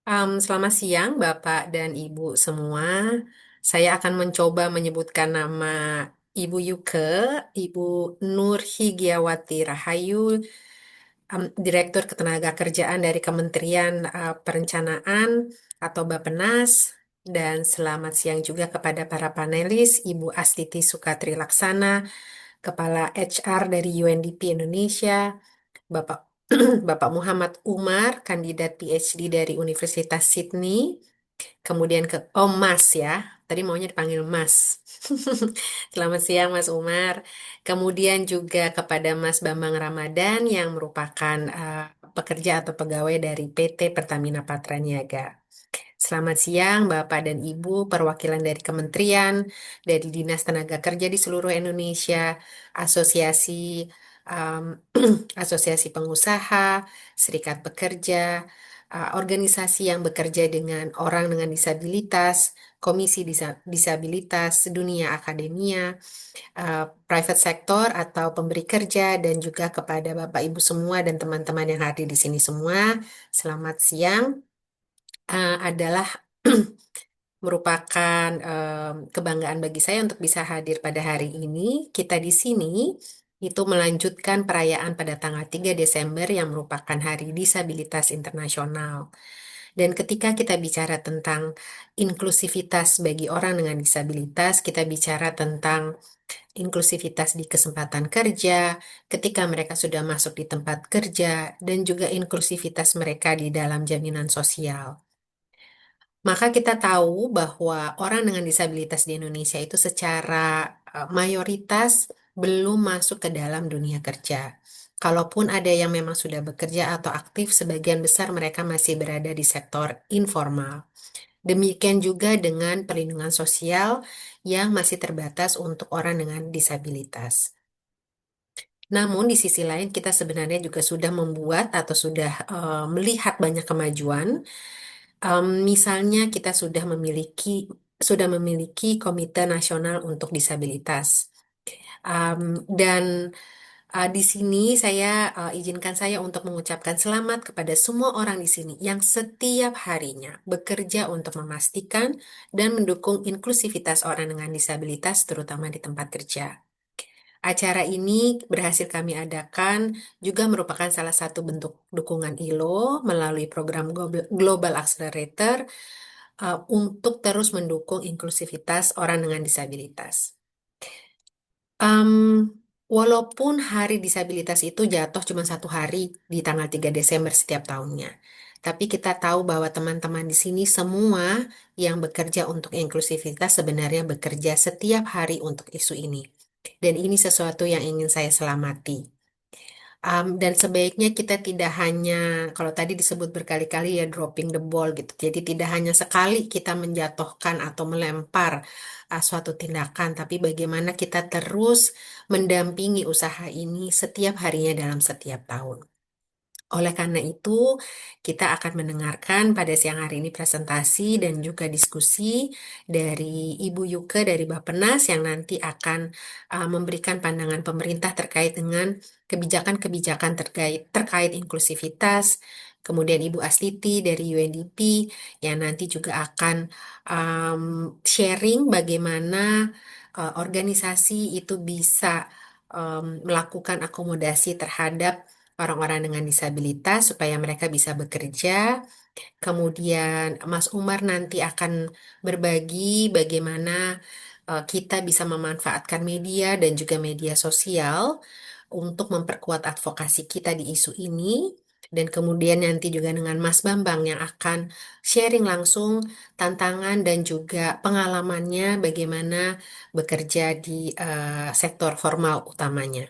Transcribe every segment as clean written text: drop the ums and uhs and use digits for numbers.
Selamat siang, Bapak dan Ibu semua. Saya akan mencoba menyebutkan nama Ibu Yuke, Ibu Nur Higiawati Rahayu, Direktur Ketenagakerjaan dari Kementerian Perencanaan atau Bappenas. Dan selamat siang juga kepada para panelis, Ibu Astiti Sukatri Laksana, Kepala HR dari UNDP Indonesia, Bapak Bapak Muhammad Umar, kandidat PhD dari Universitas Sydney. Kemudian ke Mas ya. Tadi maunya dipanggil Mas. Selamat siang Mas Umar. Kemudian juga kepada Mas Bambang Ramadan yang merupakan pekerja atau pegawai dari PT Pertamina Patraniaga. Selamat siang Bapak dan Ibu, perwakilan dari kementerian, dari Dinas Tenaga Kerja di seluruh Indonesia, asosiasi um, asosiasi pengusaha, serikat pekerja, organisasi yang bekerja dengan orang dengan disabilitas, komisi disabilitas, dunia akademia, private sector atau pemberi kerja, dan juga kepada Bapak Ibu semua dan teman-teman yang hadir di sini semua. Selamat siang. Adalah merupakan kebanggaan bagi saya untuk bisa hadir pada hari ini. Kita di sini itu melanjutkan perayaan pada tanggal 3 Desember yang merupakan Hari Disabilitas Internasional. Dan ketika kita bicara tentang inklusivitas bagi orang dengan disabilitas, kita bicara tentang inklusivitas di kesempatan kerja, ketika mereka sudah masuk di tempat kerja, dan juga inklusivitas mereka di dalam jaminan sosial. Maka kita tahu bahwa orang dengan disabilitas di Indonesia itu secara mayoritas belum masuk ke dalam dunia kerja. Kalaupun ada yang memang sudah bekerja atau aktif, sebagian besar mereka masih berada di sektor informal. Demikian juga dengan perlindungan sosial yang masih terbatas untuk orang dengan disabilitas. Namun di sisi lain kita sebenarnya juga sudah membuat atau sudah melihat banyak kemajuan. Misalnya kita sudah memiliki Komite Nasional untuk Disabilitas. Dan di sini saya izinkan saya untuk mengucapkan selamat kepada semua orang di sini yang setiap harinya bekerja untuk memastikan dan mendukung inklusivitas orang dengan disabilitas, terutama di tempat kerja. Acara ini berhasil kami adakan juga merupakan salah satu bentuk dukungan ILO melalui program Global Accelerator untuk terus mendukung inklusivitas orang dengan disabilitas. Em, Walaupun Hari Disabilitas itu jatuh cuma satu hari di tanggal 3 Desember setiap tahunnya, tapi kita tahu bahwa teman-teman di sini semua yang bekerja untuk inklusivitas sebenarnya bekerja setiap hari untuk isu ini. Dan ini sesuatu yang ingin saya selamati. Dan sebaiknya kita tidak hanya, kalau tadi disebut berkali-kali ya dropping the ball gitu. Jadi tidak hanya sekali kita menjatuhkan atau melempar suatu tindakan, tapi bagaimana kita terus mendampingi usaha ini setiap harinya dalam setiap tahun. Oleh karena itu, kita akan mendengarkan pada siang hari ini presentasi dan juga diskusi dari Ibu Yuke dari Bappenas yang nanti akan memberikan pandangan pemerintah terkait dengan kebijakan-kebijakan terkait inklusivitas. Kemudian Ibu Astiti dari UNDP yang nanti juga akan um, sharing bagaimana organisasi itu bisa melakukan akomodasi terhadap orang-orang dengan disabilitas supaya mereka bisa bekerja. Kemudian Mas Umar nanti akan berbagi bagaimana kita bisa memanfaatkan media dan juga media sosial untuk memperkuat advokasi kita di isu ini. Dan kemudian nanti juga dengan Mas Bambang yang akan sharing langsung tantangan dan juga pengalamannya bagaimana bekerja di sektor formal utamanya.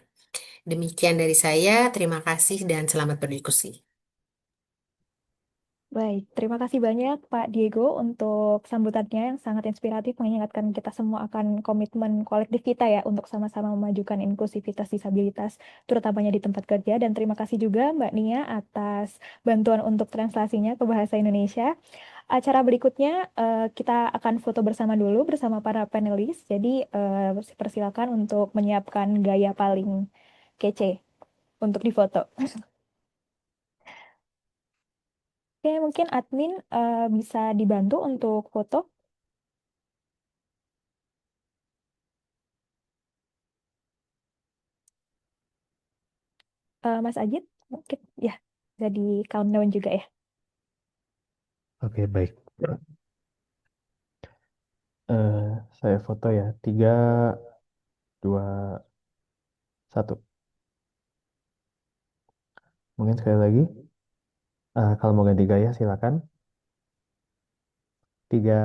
Demikian dari saya, terima kasih dan selamat berdiskusi. Baik, terima kasih banyak Pak Diego untuk sambutannya yang sangat inspiratif mengingatkan kita semua akan komitmen kolektif kita ya untuk sama-sama memajukan inklusivitas disabilitas, terutamanya di tempat kerja. Dan terima kasih juga Mbak Nia atas bantuan untuk translasinya ke bahasa Indonesia. Acara berikutnya kita akan foto bersama dulu bersama para panelis. Jadi persilakan untuk menyiapkan gaya paling kece untuk difoto. Oke, mungkin admin bisa dibantu untuk foto. Mas Ajit, mungkin ya jadi countdown juga ya. Oke, baik. Eh, saya foto ya. Tiga, dua, satu. Mungkin sekali lagi. Kalau mau ganti gaya, silakan. Tiga,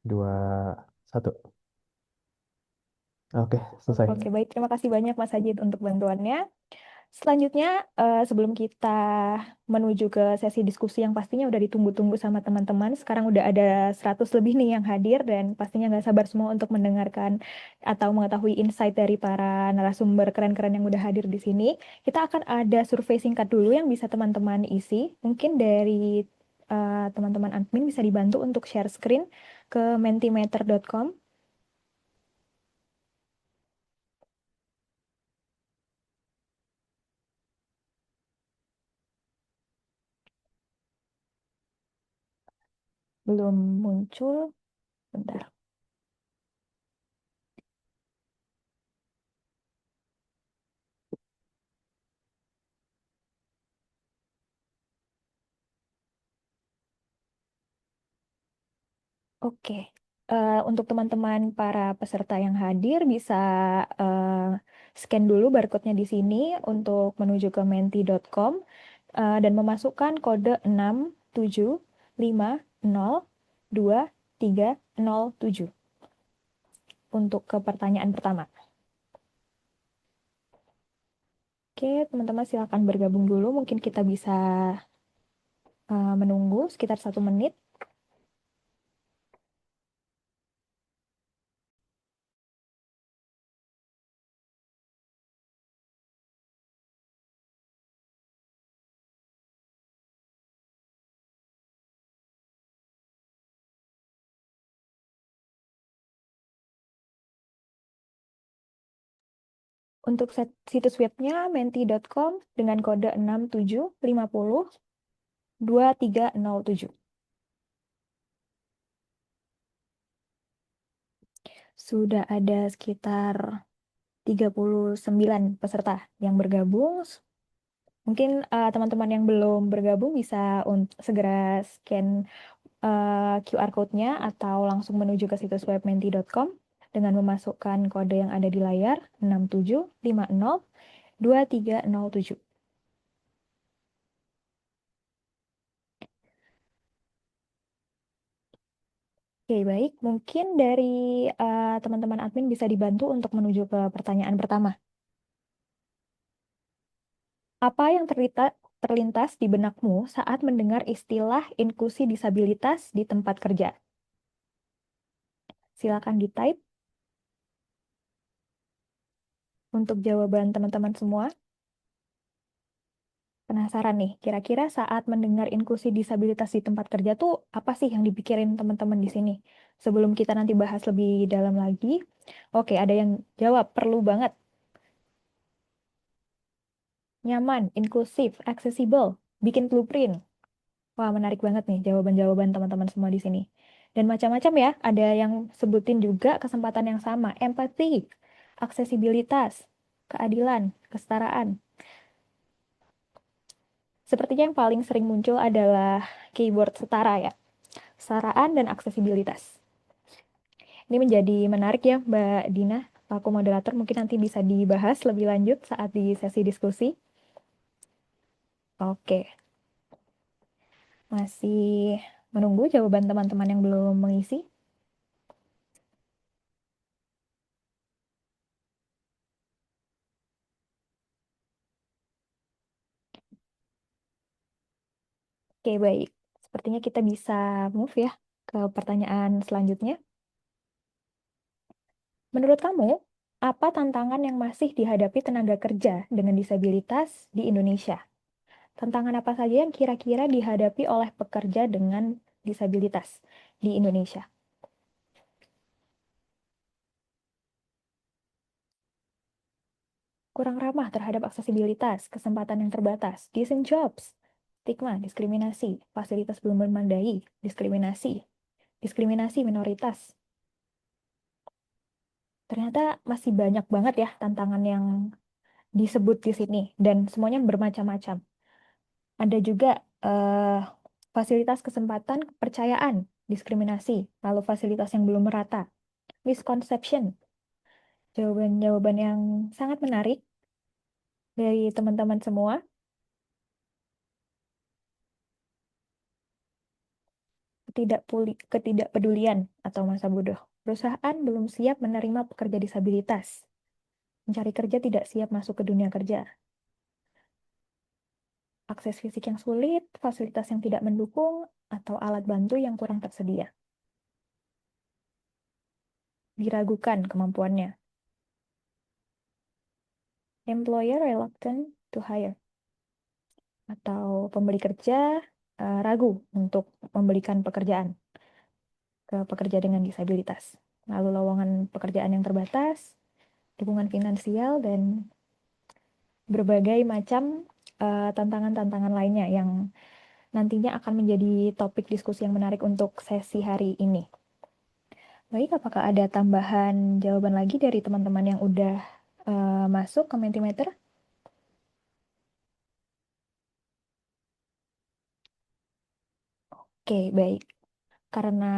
dua, satu. Oke, selesai. Oke, baik. Terima kasih banyak Mas Ajit untuk bantuannya. Selanjutnya, sebelum kita menuju ke sesi diskusi yang pastinya udah ditunggu-tunggu sama teman-teman, sekarang udah ada 100 lebih nih yang hadir dan pastinya nggak sabar semua untuk mendengarkan atau mengetahui insight dari para narasumber keren-keren yang udah hadir di sini. Kita akan ada survei singkat dulu yang bisa teman-teman isi. Mungkin dari teman-teman admin bisa dibantu untuk share screen ke mentimeter.com. Belum muncul, bentar. Oke, untuk teman-teman para peserta yang hadir bisa scan dulu barcode-nya di sini untuk menuju ke menti.com dan memasukkan kode 675023307 untuk ke pertanyaan pertama. Oke, teman-teman silakan bergabung dulu. Mungkin kita bisa menunggu sekitar 1 menit. Untuk situs webnya menti.com dengan kode 675023307. Sudah ada sekitar 39 peserta yang bergabung. Mungkin teman-teman yang belum bergabung bisa segera scan QR code-nya atau langsung menuju ke situs web menti.com dengan memasukkan kode yang ada di layar 675023307. Oke, baik. Mungkin dari teman-teman admin bisa dibantu untuk menuju ke pertanyaan pertama. Apa yang terlintas di benakmu saat mendengar istilah inklusi disabilitas di tempat kerja? Silakan di-type untuk jawaban teman-teman semua. Penasaran nih, kira-kira saat mendengar inklusi disabilitas di tempat kerja tuh apa sih yang dipikirin teman-teman di sini? Sebelum kita nanti bahas lebih dalam lagi. Oke, ada yang jawab, perlu banget. Nyaman, inklusif, accessible, bikin blueprint. Wah, menarik banget nih jawaban-jawaban teman-teman semua di sini. Dan macam-macam ya, ada yang sebutin juga kesempatan yang sama, empati, aksesibilitas, keadilan, kesetaraan. Sepertinya yang paling sering muncul adalah keyword setara ya, kesetaraan dan aksesibilitas. Ini menjadi menarik ya, Mbak Dina, aku moderator mungkin nanti bisa dibahas lebih lanjut saat di sesi diskusi. Oke, masih menunggu jawaban teman-teman yang belum mengisi. Oke, baik. Sepertinya kita bisa move ya ke pertanyaan selanjutnya. Menurut kamu, apa tantangan yang masih dihadapi tenaga kerja dengan disabilitas di Indonesia? Tantangan apa saja yang kira-kira dihadapi oleh pekerja dengan disabilitas di Indonesia? Kurang ramah terhadap aksesibilitas, kesempatan yang terbatas, decent jobs, stigma, diskriminasi, fasilitas belum memadai, diskriminasi, diskriminasi minoritas. Ternyata masih banyak banget ya tantangan yang disebut di sini dan semuanya bermacam-macam. Ada juga eh, fasilitas kesempatan kepercayaan, diskriminasi, lalu fasilitas yang belum merata, misconception, jawaban-jawaban yang sangat menarik dari teman-teman semua. Ketidakpedulian atau masa bodoh. Perusahaan belum siap menerima pekerja disabilitas. Mencari kerja tidak siap masuk ke dunia kerja. Akses fisik yang sulit, fasilitas yang tidak mendukung, atau alat bantu yang kurang tersedia. Diragukan kemampuannya. Employer reluctant to hire. Atau pemberi kerja ragu untuk memberikan pekerjaan ke pekerja dengan disabilitas. Lalu lowongan pekerjaan yang terbatas, dukungan finansial, dan berbagai macam tantangan-tantangan lainnya yang nantinya akan menjadi topik diskusi yang menarik untuk sesi hari ini. Baik, apakah ada tambahan jawaban lagi dari teman-teman yang udah masuk ke Mentimeter? Oke, baik. Karena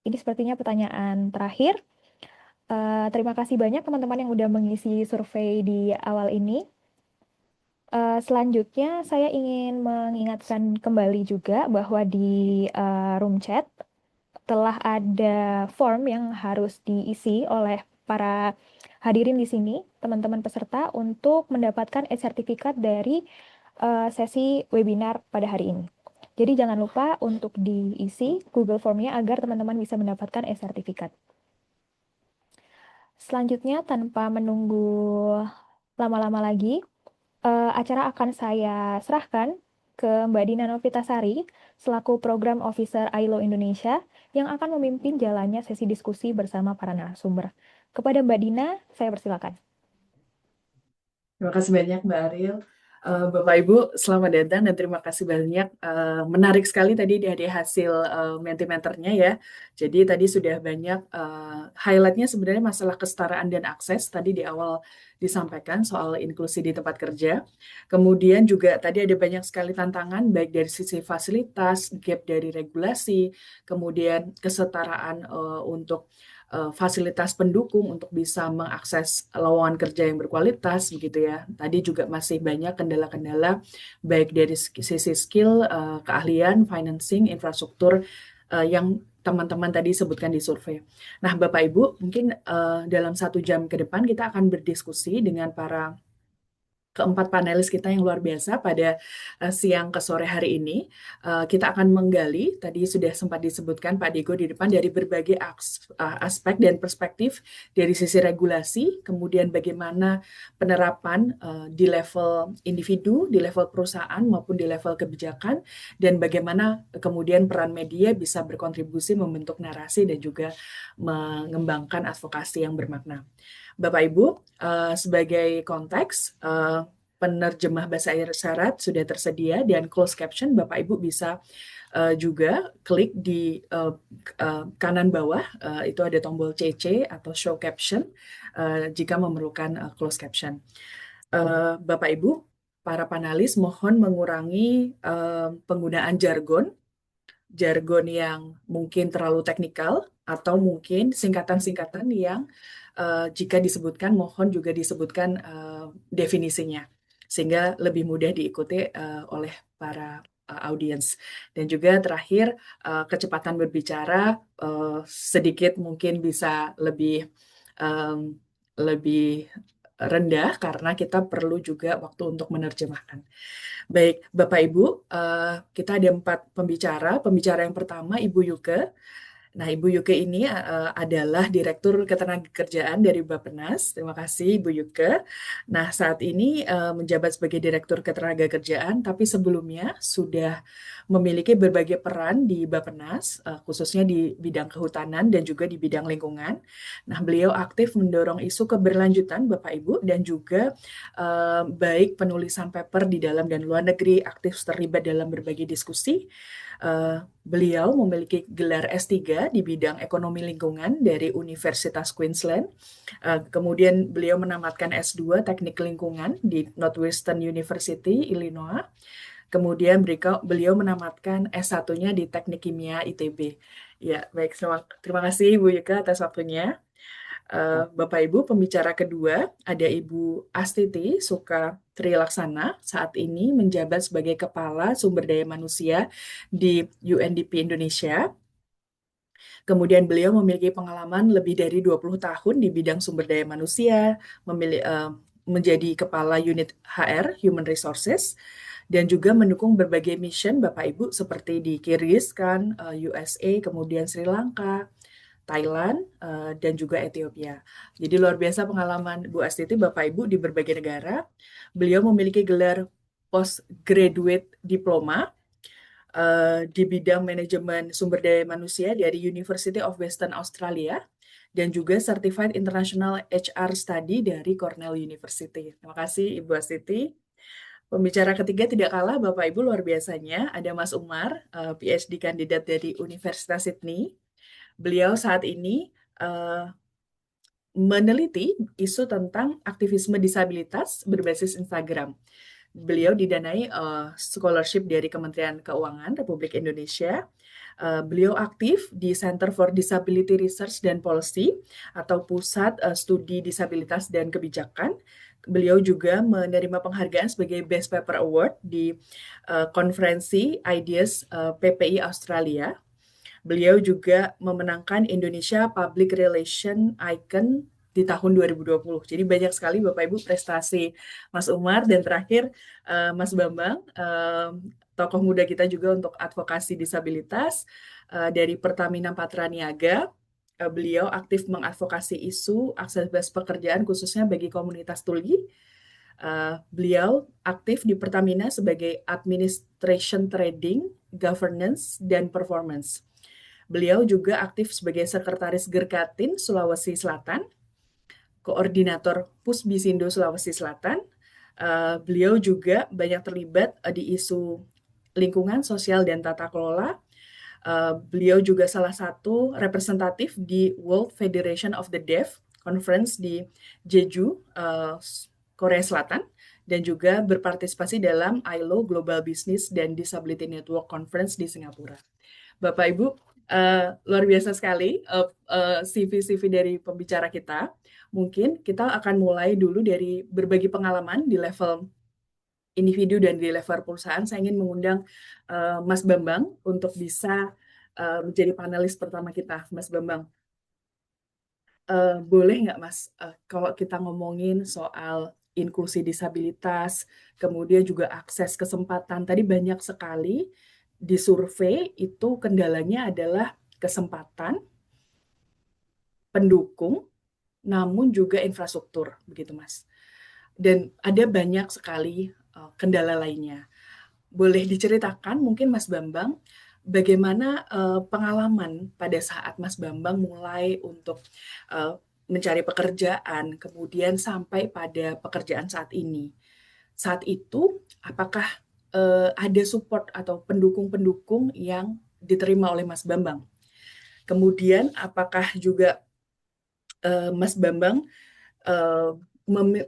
ini sepertinya pertanyaan terakhir. Terima kasih banyak teman-teman yang udah mengisi survei di awal ini. Selanjutnya, saya ingin mengingatkan kembali juga bahwa di room chat telah ada form yang harus diisi oleh para hadirin di sini, teman-teman peserta, untuk mendapatkan e-sertifikat dari sesi webinar pada hari ini. Jadi jangan lupa untuk diisi Google Form-nya agar teman-teman bisa mendapatkan e-sertifikat. Selanjutnya, tanpa menunggu lama-lama lagi, acara akan saya serahkan ke Mbak Dina Novitasari selaku Program Officer ILO Indonesia yang akan memimpin jalannya sesi diskusi bersama para narasumber. Kepada Mbak Dina, saya persilakan. Terima kasih banyak Mbak Ariel. Bapak Ibu, selamat datang dan terima kasih banyak. Menarik sekali tadi dari hasil Mentimeternya ya. Jadi tadi sudah banyak highlightnya sebenarnya masalah kesetaraan dan akses tadi di awal disampaikan soal inklusi di tempat kerja. Kemudian juga tadi ada banyak sekali tantangan baik dari sisi fasilitas, gap dari regulasi, kemudian kesetaraan untuk fasilitas pendukung untuk bisa mengakses lowongan kerja yang berkualitas begitu ya. Tadi juga masih banyak kendala-kendala baik dari sisi skill, keahlian, financing, infrastruktur yang teman-teman tadi sebutkan di survei. Nah, Bapak Ibu, mungkin dalam 1 jam ke depan kita akan berdiskusi dengan para keempat panelis kita yang luar biasa pada siang ke sore hari ini. Kita akan menggali, tadi sudah sempat disebutkan Pak Diego di depan, dari berbagai aspek dan perspektif dari sisi regulasi, kemudian bagaimana penerapan di level individu, di level perusahaan maupun di level kebijakan, dan bagaimana kemudian peran media bisa berkontribusi membentuk narasi dan juga mengembangkan advokasi yang bermakna. Bapak Ibu, sebagai konteks, penerjemah bahasa isyarat sudah tersedia dan closed caption Bapak Ibu bisa juga klik di kanan bawah, itu ada tombol CC atau show caption jika memerlukan closed caption. Bapak Ibu, para panelis mohon mengurangi penggunaan jargon yang mungkin terlalu teknikal atau mungkin singkatan-singkatan yang jika disebutkan mohon juga disebutkan definisinya sehingga lebih mudah diikuti oleh para audiens. Dan juga terakhir kecepatan berbicara sedikit mungkin bisa lebih rendah karena kita perlu juga waktu untuk menerjemahkan. Baik, Bapak Ibu, kita ada 4 pembicara. Pembicara yang pertama Ibu Yuke. Nah, Ibu Yuke ini adalah Direktur Ketenagakerjaan dari Bappenas. Terima kasih, Ibu Yuke. Nah, saat ini menjabat sebagai Direktur Ketenagakerjaan, tapi sebelumnya sudah memiliki berbagai peran di Bappenas, khususnya di bidang kehutanan dan juga di bidang lingkungan. Nah, beliau aktif mendorong isu keberlanjutan, Bapak Ibu, dan juga baik penulisan paper di dalam dan luar negeri, aktif terlibat dalam berbagai diskusi. Beliau memiliki gelar S3 di bidang ekonomi lingkungan dari Universitas Queensland. Kemudian beliau menamatkan S2 teknik lingkungan di Northwestern University, Illinois. Kemudian beliau menamatkan S1-nya di Teknik Kimia ITB. Ya, baik. Terima kasih Ibu Yuka atas waktunya. Bapak Ibu, pembicara kedua ada Ibu Astiti Suka Trilaksana, saat ini menjabat sebagai Kepala Sumber Daya Manusia di UNDP Indonesia. Kemudian beliau memiliki pengalaman lebih dari 20 tahun di bidang sumber daya manusia, menjadi Kepala Unit HR, Human Resources, dan juga mendukung berbagai mission Bapak Ibu seperti di Kyrgyzstan, USA, kemudian Sri Lanka, Thailand, dan juga Ethiopia. Jadi luar biasa pengalaman Bu Astiti, Bapak Ibu di berbagai negara. Beliau memiliki gelar postgraduate diploma di bidang manajemen sumber daya manusia dari University of Western Australia dan juga Certified International HR Study dari Cornell University. Terima kasih Ibu Astiti. Pembicara ketiga tidak kalah Bapak Ibu luar biasanya ada Mas Umar, PhD kandidat dari Universitas Sydney. Beliau saat ini meneliti isu tentang aktivisme disabilitas berbasis Instagram. Beliau didanai scholarship dari Kementerian Keuangan Republik Indonesia. Beliau aktif di Center for Disability Research and Policy atau Pusat Studi Disabilitas dan Kebijakan. Beliau juga menerima penghargaan sebagai Best Paper Award di konferensi Ideas PPI Australia. Beliau juga memenangkan Indonesia Public Relation Icon di tahun 2020. Jadi banyak sekali Bapak Ibu prestasi Mas Umar dan terakhir Mas Bambang, tokoh muda kita juga untuk advokasi disabilitas dari Pertamina Patraniaga. Beliau aktif mengadvokasi isu akses pekerjaan khususnya bagi komunitas tuli. Beliau aktif di Pertamina sebagai Administration Trading, Governance, dan Performance. Beliau juga aktif sebagai Sekretaris Gerkatin Sulawesi Selatan, Koordinator Pusbisindo Sulawesi Selatan. Beliau juga banyak terlibat di isu lingkungan, sosial, dan tata kelola. Beliau juga salah satu representatif di World Federation of the Deaf Conference di Jeju, Korea Selatan, dan juga berpartisipasi dalam ILO Global Business dan Disability Network Conference di Singapura. Bapak Ibu, luar biasa sekali CV-CV dari pembicara kita. Mungkin kita akan mulai dulu dari berbagi pengalaman di level individu dan di level perusahaan. Saya ingin mengundang Mas Bambang untuk bisa menjadi panelis pertama kita. Mas Bambang, boleh nggak Mas, kalau kita ngomongin soal inklusi disabilitas, kemudian juga akses kesempatan, tadi banyak sekali di survei itu kendalanya adalah kesempatan, pendukung, namun juga infrastruktur, begitu Mas. Dan ada banyak sekali kendala lainnya. Boleh diceritakan mungkin Mas Bambang, bagaimana pengalaman pada saat Mas Bambang mulai untuk mencari pekerjaan, kemudian sampai pada pekerjaan saat ini. Saat itu, apakah ada support atau pendukung-pendukung yang diterima oleh Mas Bambang? Kemudian, apakah juga Mas Bambang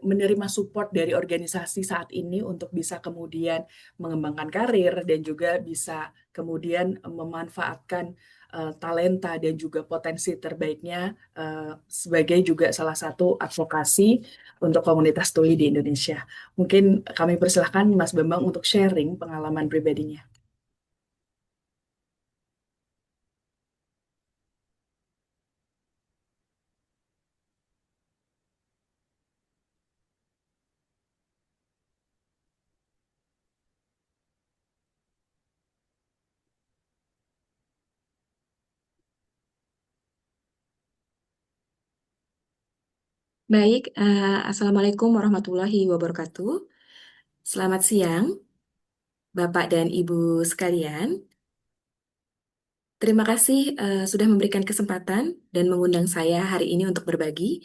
menerima support dari organisasi saat ini untuk bisa kemudian mengembangkan karir dan juga bisa kemudian memanfaatkan talenta dan juga potensi terbaiknya sebagai juga salah satu advokasi untuk komunitas tuli di Indonesia. Mungkin kami persilahkan Mas Bambang untuk sharing pengalaman pribadinya. Baik, Assalamualaikum warahmatullahi wabarakatuh. Selamat siang, Bapak dan Ibu sekalian. Terima kasih sudah memberikan kesempatan dan mengundang saya hari ini untuk berbagi.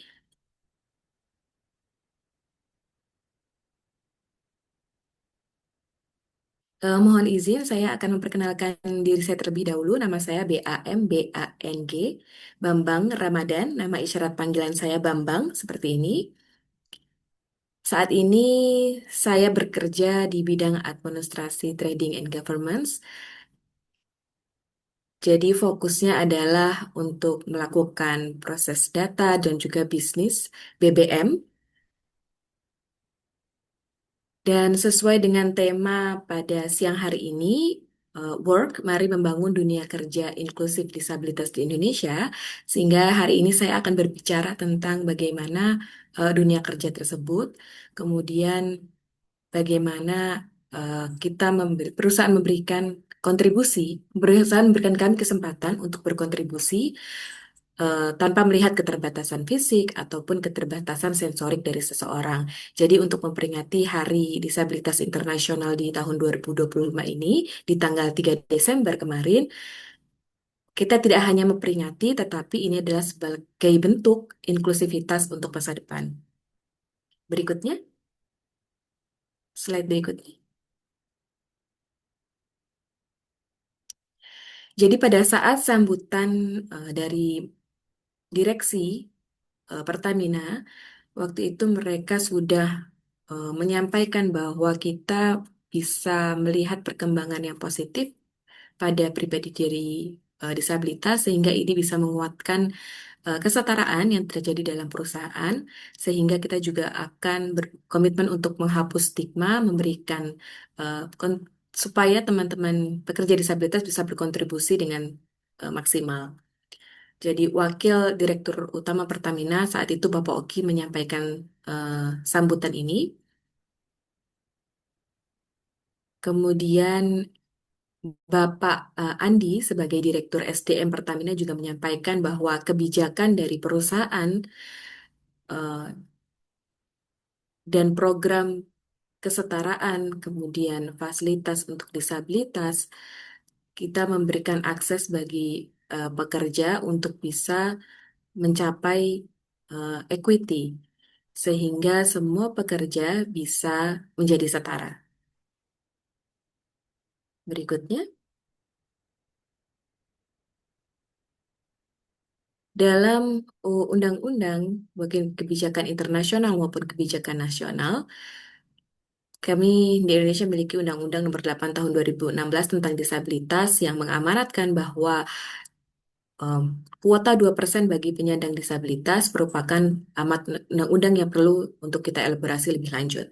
Mohon izin, saya akan memperkenalkan diri saya terlebih dahulu. Nama saya BAMBANG, Bambang Ramadan. Nama isyarat panggilan saya Bambang, seperti ini. Saat ini saya bekerja di bidang administrasi trading and governance. Jadi fokusnya adalah untuk melakukan proses data dan juga bisnis BBM. Dan sesuai dengan tema pada siang hari ini, Work, Mari Membangun Dunia Kerja Inklusif Disabilitas di Indonesia. Sehingga hari ini saya akan berbicara tentang bagaimana dunia kerja tersebut, kemudian bagaimana perusahaan memberikan kontribusi, perusahaan memberikan kami kesempatan untuk berkontribusi tanpa melihat keterbatasan fisik ataupun keterbatasan sensorik dari seseorang. Jadi untuk memperingati Hari Disabilitas Internasional di tahun 2025 ini, di tanggal 3 Desember kemarin, kita tidak hanya memperingati, tetapi ini adalah sebagai bentuk inklusivitas untuk masa depan. Berikutnya, slide berikutnya. Jadi pada saat sambutan dari direksi Pertamina, waktu itu mereka sudah menyampaikan bahwa kita bisa melihat perkembangan yang positif pada pribadi diri disabilitas sehingga ini bisa menguatkan kesetaraan yang terjadi dalam perusahaan sehingga kita juga akan berkomitmen untuk menghapus stigma, memberikan supaya teman-teman pekerja disabilitas bisa berkontribusi dengan maksimal. Jadi Wakil Direktur Utama Pertamina saat itu Bapak Oki menyampaikan sambutan ini. Kemudian Bapak Andi sebagai Direktur SDM Pertamina juga menyampaikan bahwa kebijakan dari perusahaan eh, dan program kesetaraan, kemudian fasilitas untuk disabilitas, kita memberikan akses bagi pekerja untuk bisa mencapai equity, sehingga semua pekerja bisa menjadi setara. Berikutnya, dalam undang-undang, baik kebijakan internasional maupun kebijakan nasional, kami di Indonesia memiliki Undang-Undang Nomor 8 Tahun 2016 tentang disabilitas yang mengamanatkan bahwa em, kuota 2% bagi penyandang disabilitas merupakan amat undang-undang yang perlu untuk kita elaborasi lebih lanjut.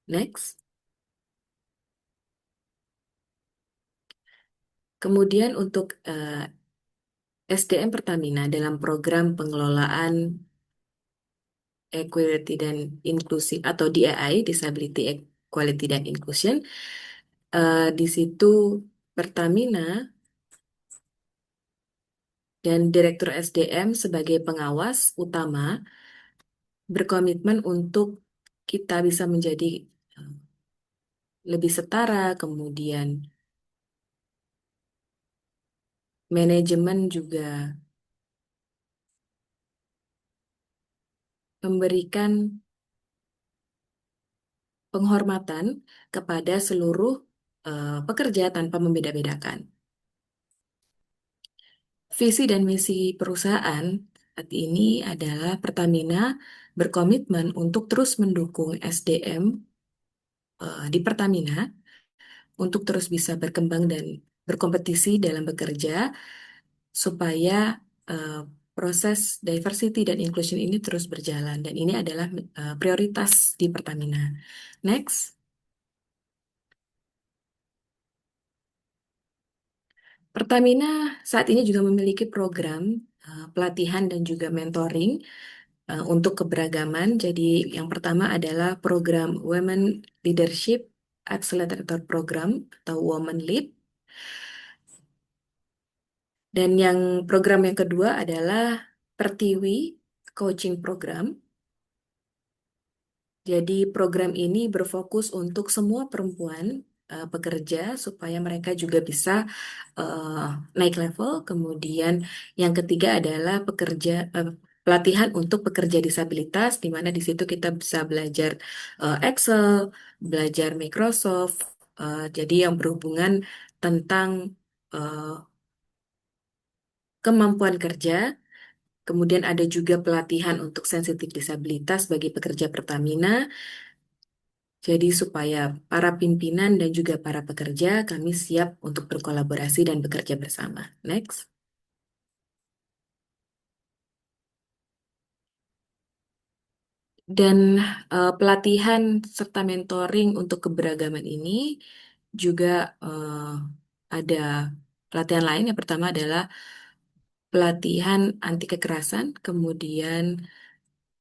Next. Kemudian untuk SDM Pertamina dalam program pengelolaan Equality dan Inklusi atau DEI, Disability Equality dan Inclusion, di situ Pertamina dan Direktur SDM sebagai pengawas utama berkomitmen untuk kita bisa menjadi eh, lebih setara, kemudian manajemen juga memberikan penghormatan kepada seluruh pekerja tanpa membeda-bedakan. Visi dan misi perusahaan saat ini adalah Pertamina berkomitmen untuk terus mendukung SDM di Pertamina untuk terus bisa berkembang dan berkompetisi dalam bekerja supaya eh, proses diversity dan inclusion ini terus berjalan dan ini adalah prioritas di Pertamina. Next. Pertamina saat ini juga memiliki program pelatihan dan juga mentoring untuk keberagaman. Jadi yang pertama adalah program Women Leadership Accelerator Program atau Women Lead. Dan yang program yang kedua adalah Pertiwi coaching program. Jadi program ini berfokus untuk semua perempuan pekerja supaya mereka juga bisa eh, naik level. Kemudian yang ketiga adalah pelatihan untuk pekerja disabilitas, di mana di situ kita bisa belajar Excel, belajar Microsoft. Jadi yang berhubungan tentang eh, kemampuan kerja. Kemudian ada juga pelatihan untuk sensitif disabilitas bagi pekerja Pertamina. Jadi supaya para pimpinan dan juga para pekerja kami siap untuk berkolaborasi dan bekerja bersama. Next. Dan pelatihan serta mentoring untuk keberagaman ini juga ada pelatihan lain. Yang pertama adalah pelatihan anti kekerasan, kemudian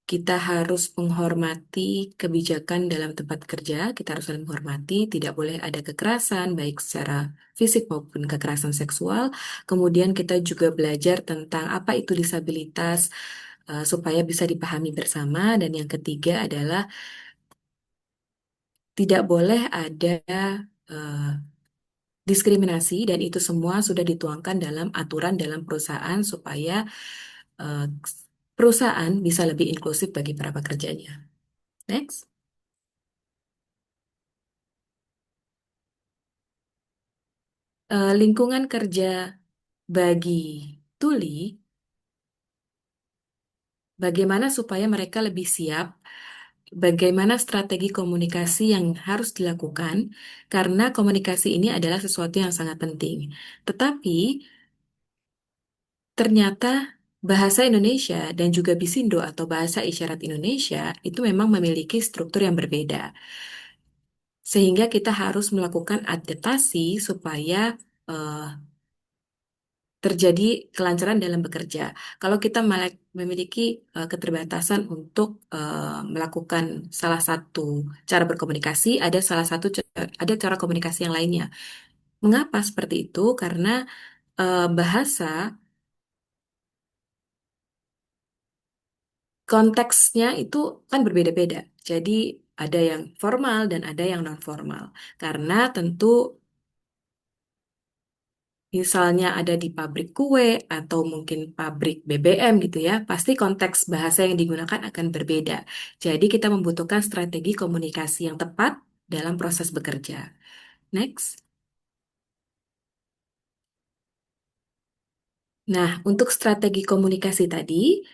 kita harus menghormati kebijakan dalam tempat kerja. Kita harus saling menghormati, tidak boleh ada kekerasan, baik secara fisik maupun kekerasan seksual. Kemudian kita juga belajar tentang apa itu disabilitas, supaya bisa dipahami bersama. Dan yang ketiga adalah tidak boleh ada eh, diskriminasi, dan itu semua sudah dituangkan dalam aturan dalam perusahaan supaya eh, perusahaan bisa lebih inklusif bagi para pekerjanya. Next. Lingkungan kerja bagi tuli, bagaimana supaya mereka lebih siap, bagaimana strategi komunikasi yang harus dilakukan, karena komunikasi ini adalah sesuatu yang sangat penting. Tetapi ternyata bahasa Indonesia dan juga Bisindo atau bahasa isyarat Indonesia itu memang memiliki struktur yang berbeda. Sehingga kita harus melakukan adaptasi supaya eh, terjadi kelancaran dalam bekerja. Kalau kita memiliki keterbatasan untuk melakukan salah satu cara berkomunikasi, ada cara komunikasi yang lainnya. Mengapa seperti itu? Karena bahasa konteksnya itu kan berbeda-beda. Jadi ada yang formal dan ada yang non formal. Karena tentu misalnya ada di pabrik kue atau mungkin pabrik BBM gitu ya, pasti konteks bahasa yang digunakan akan berbeda. Jadi kita membutuhkan strategi komunikasi yang tepat dalam proses bekerja. Next. Nah, untuk strategi komunikasi tadi,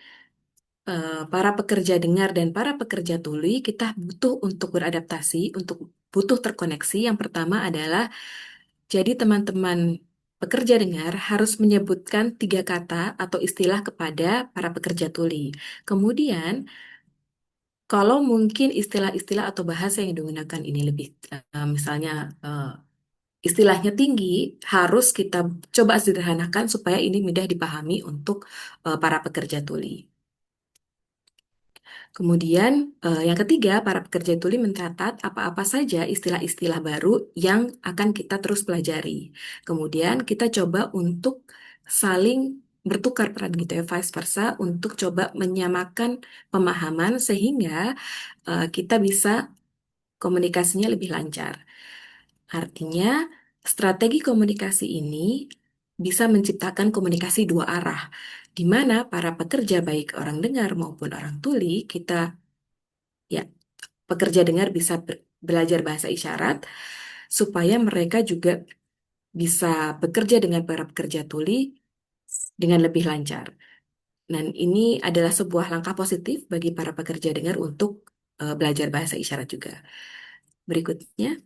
para pekerja dengar dan para pekerja tuli, kita butuh untuk beradaptasi, untuk butuh terkoneksi. Yang pertama adalah, jadi teman-teman pekerja dengar harus menyebutkan 3 kata atau istilah kepada para pekerja tuli. Kemudian, kalau mungkin istilah-istilah atau bahasa yang digunakan ini lebih, misalnya istilahnya tinggi, harus kita coba sederhanakan supaya ini mudah dipahami untuk para pekerja tuli. Kemudian, yang ketiga, para pekerja tuli mencatat apa-apa saja istilah-istilah baru yang akan kita terus pelajari. Kemudian, kita coba untuk saling bertukar peran gitu ya, vice versa, untuk coba menyamakan pemahaman sehingga kita bisa komunikasinya lebih lancar. Artinya, strategi komunikasi ini bisa menciptakan komunikasi dua arah, di mana para pekerja baik orang dengar maupun orang tuli, kita ya pekerja dengar bisa belajar bahasa isyarat supaya mereka juga bisa bekerja dengan para pekerja tuli dengan lebih lancar. Dan ini adalah sebuah langkah positif bagi para pekerja dengar untuk belajar bahasa isyarat juga. Berikutnya,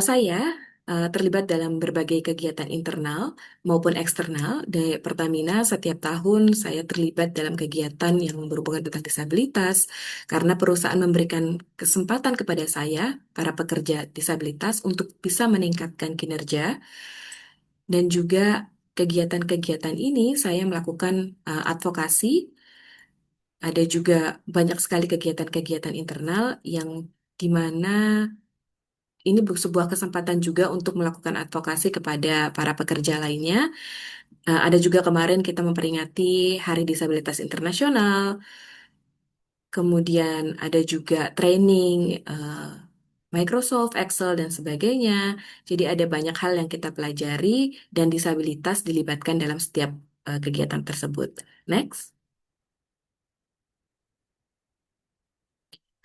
saya terlibat dalam berbagai kegiatan internal maupun eksternal. Dari Pertamina, setiap tahun saya terlibat dalam kegiatan yang berhubungan tentang disabilitas, karena perusahaan memberikan kesempatan kepada saya, para pekerja disabilitas, untuk bisa meningkatkan kinerja. Dan juga kegiatan-kegiatan ini saya melakukan advokasi. Ada juga banyak sekali kegiatan-kegiatan internal yang di mana ini sebuah kesempatan juga untuk melakukan advokasi kepada para pekerja lainnya. Ada juga kemarin kita memperingati Hari Disabilitas Internasional, kemudian ada juga training Microsoft, Excel, dan sebagainya. Jadi ada banyak hal yang kita pelajari dan disabilitas dilibatkan dalam setiap kegiatan tersebut. Next.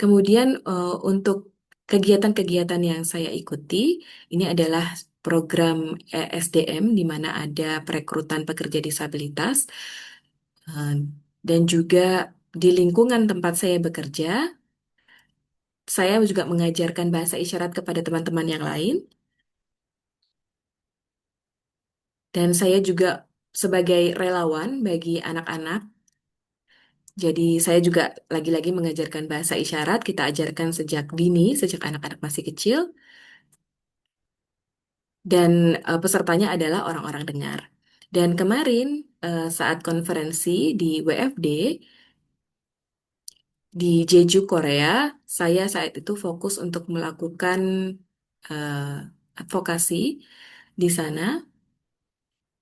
Kemudian untuk kegiatan-kegiatan yang saya ikuti, ini adalah program ESDM di mana ada perekrutan pekerja disabilitas. Eh, Dan juga di lingkungan tempat saya bekerja, saya juga mengajarkan bahasa isyarat kepada teman-teman yang lain. Dan saya juga sebagai relawan bagi anak-anak. Jadi saya juga lagi-lagi mengajarkan bahasa isyarat. Kita ajarkan sejak dini, sejak anak-anak masih kecil. Dan pesertanya adalah orang-orang dengar. Dan kemarin saat konferensi di WFD di Jeju, Korea, saya saat itu fokus untuk melakukan advokasi di sana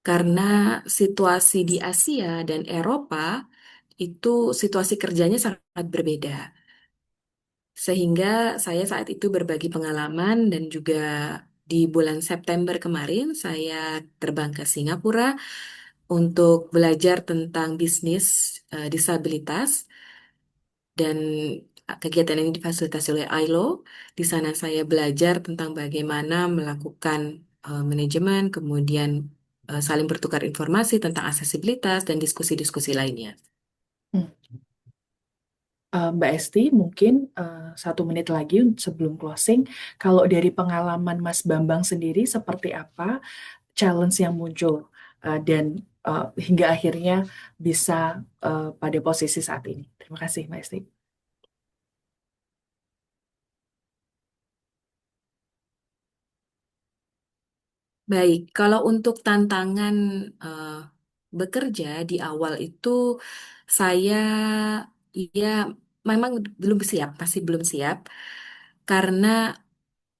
karena situasi di Asia dan Eropa itu situasi kerjanya sangat berbeda. Sehingga saya saat itu berbagi pengalaman dan juga di bulan September kemarin saya terbang ke Singapura untuk belajar tentang bisnis disabilitas dan kegiatan ini difasilitasi oleh ILO. Di sana saya belajar tentang bagaimana melakukan manajemen, kemudian saling bertukar informasi tentang aksesibilitas dan diskusi-diskusi lainnya. Hmm. Mbak Esti, mungkin 1 menit lagi sebelum closing, kalau dari pengalaman Mas Bambang sendiri, seperti apa challenge yang muncul dan hingga akhirnya bisa pada posisi saat ini? Terima kasih, Mbak Esti. Baik, kalau untuk tantangan eh, bekerja di awal itu saya ya memang belum siap, masih belum siap karena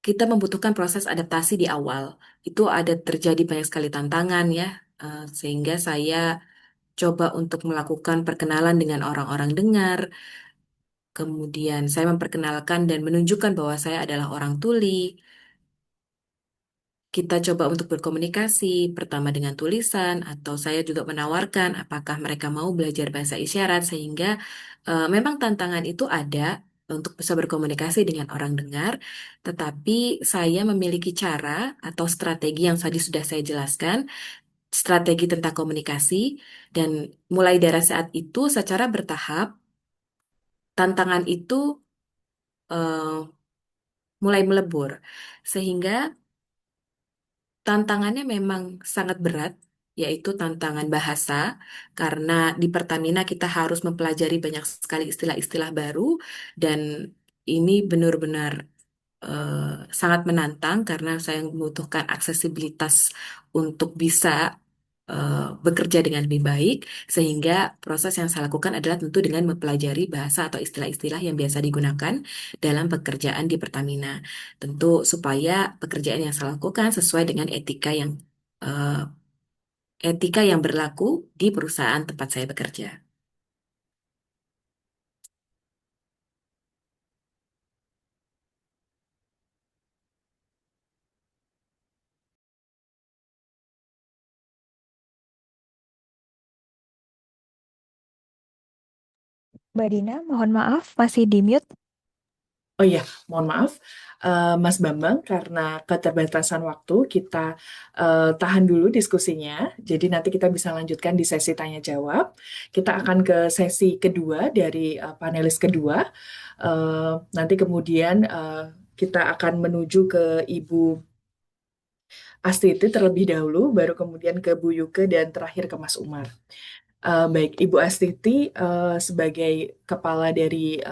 kita membutuhkan proses adaptasi di awal. Itu ada terjadi banyak sekali tantangan ya, sehingga saya coba untuk melakukan perkenalan dengan orang-orang dengar. Kemudian saya memperkenalkan dan menunjukkan bahwa saya adalah orang tuli. Kita coba untuk berkomunikasi pertama dengan tulisan atau saya juga menawarkan apakah mereka mau belajar bahasa isyarat sehingga memang tantangan itu ada untuk bisa berkomunikasi dengan orang dengar, tetapi saya memiliki cara atau strategi yang tadi sudah saya jelaskan, strategi tentang komunikasi dan mulai dari saat itu secara bertahap tantangan itu eh, mulai melebur sehingga tantangannya memang sangat berat, yaitu tantangan bahasa, karena di Pertamina kita harus mempelajari banyak sekali istilah-istilah baru, dan ini benar-benar sangat menantang karena saya membutuhkan aksesibilitas untuk bisa bekerja dengan lebih baik, sehingga proses yang saya lakukan adalah tentu dengan mempelajari bahasa atau istilah-istilah yang biasa digunakan dalam pekerjaan di Pertamina. Tentu supaya pekerjaan yang saya lakukan sesuai dengan eh, etika yang berlaku di perusahaan tempat saya bekerja. Mbak Dina, mohon maaf, masih di mute. Oh iya, mohon maaf, Mas Bambang, karena keterbatasan waktu, kita tahan dulu diskusinya. Jadi nanti kita bisa lanjutkan di sesi tanya jawab. Kita akan ke sesi kedua dari panelis kedua. Nanti kemudian kita akan menuju ke Ibu Astiti terlebih dahulu, baru kemudian ke Bu Yuke dan terakhir ke Mas Umar. Baik, Ibu Astiti sebagai kepala dari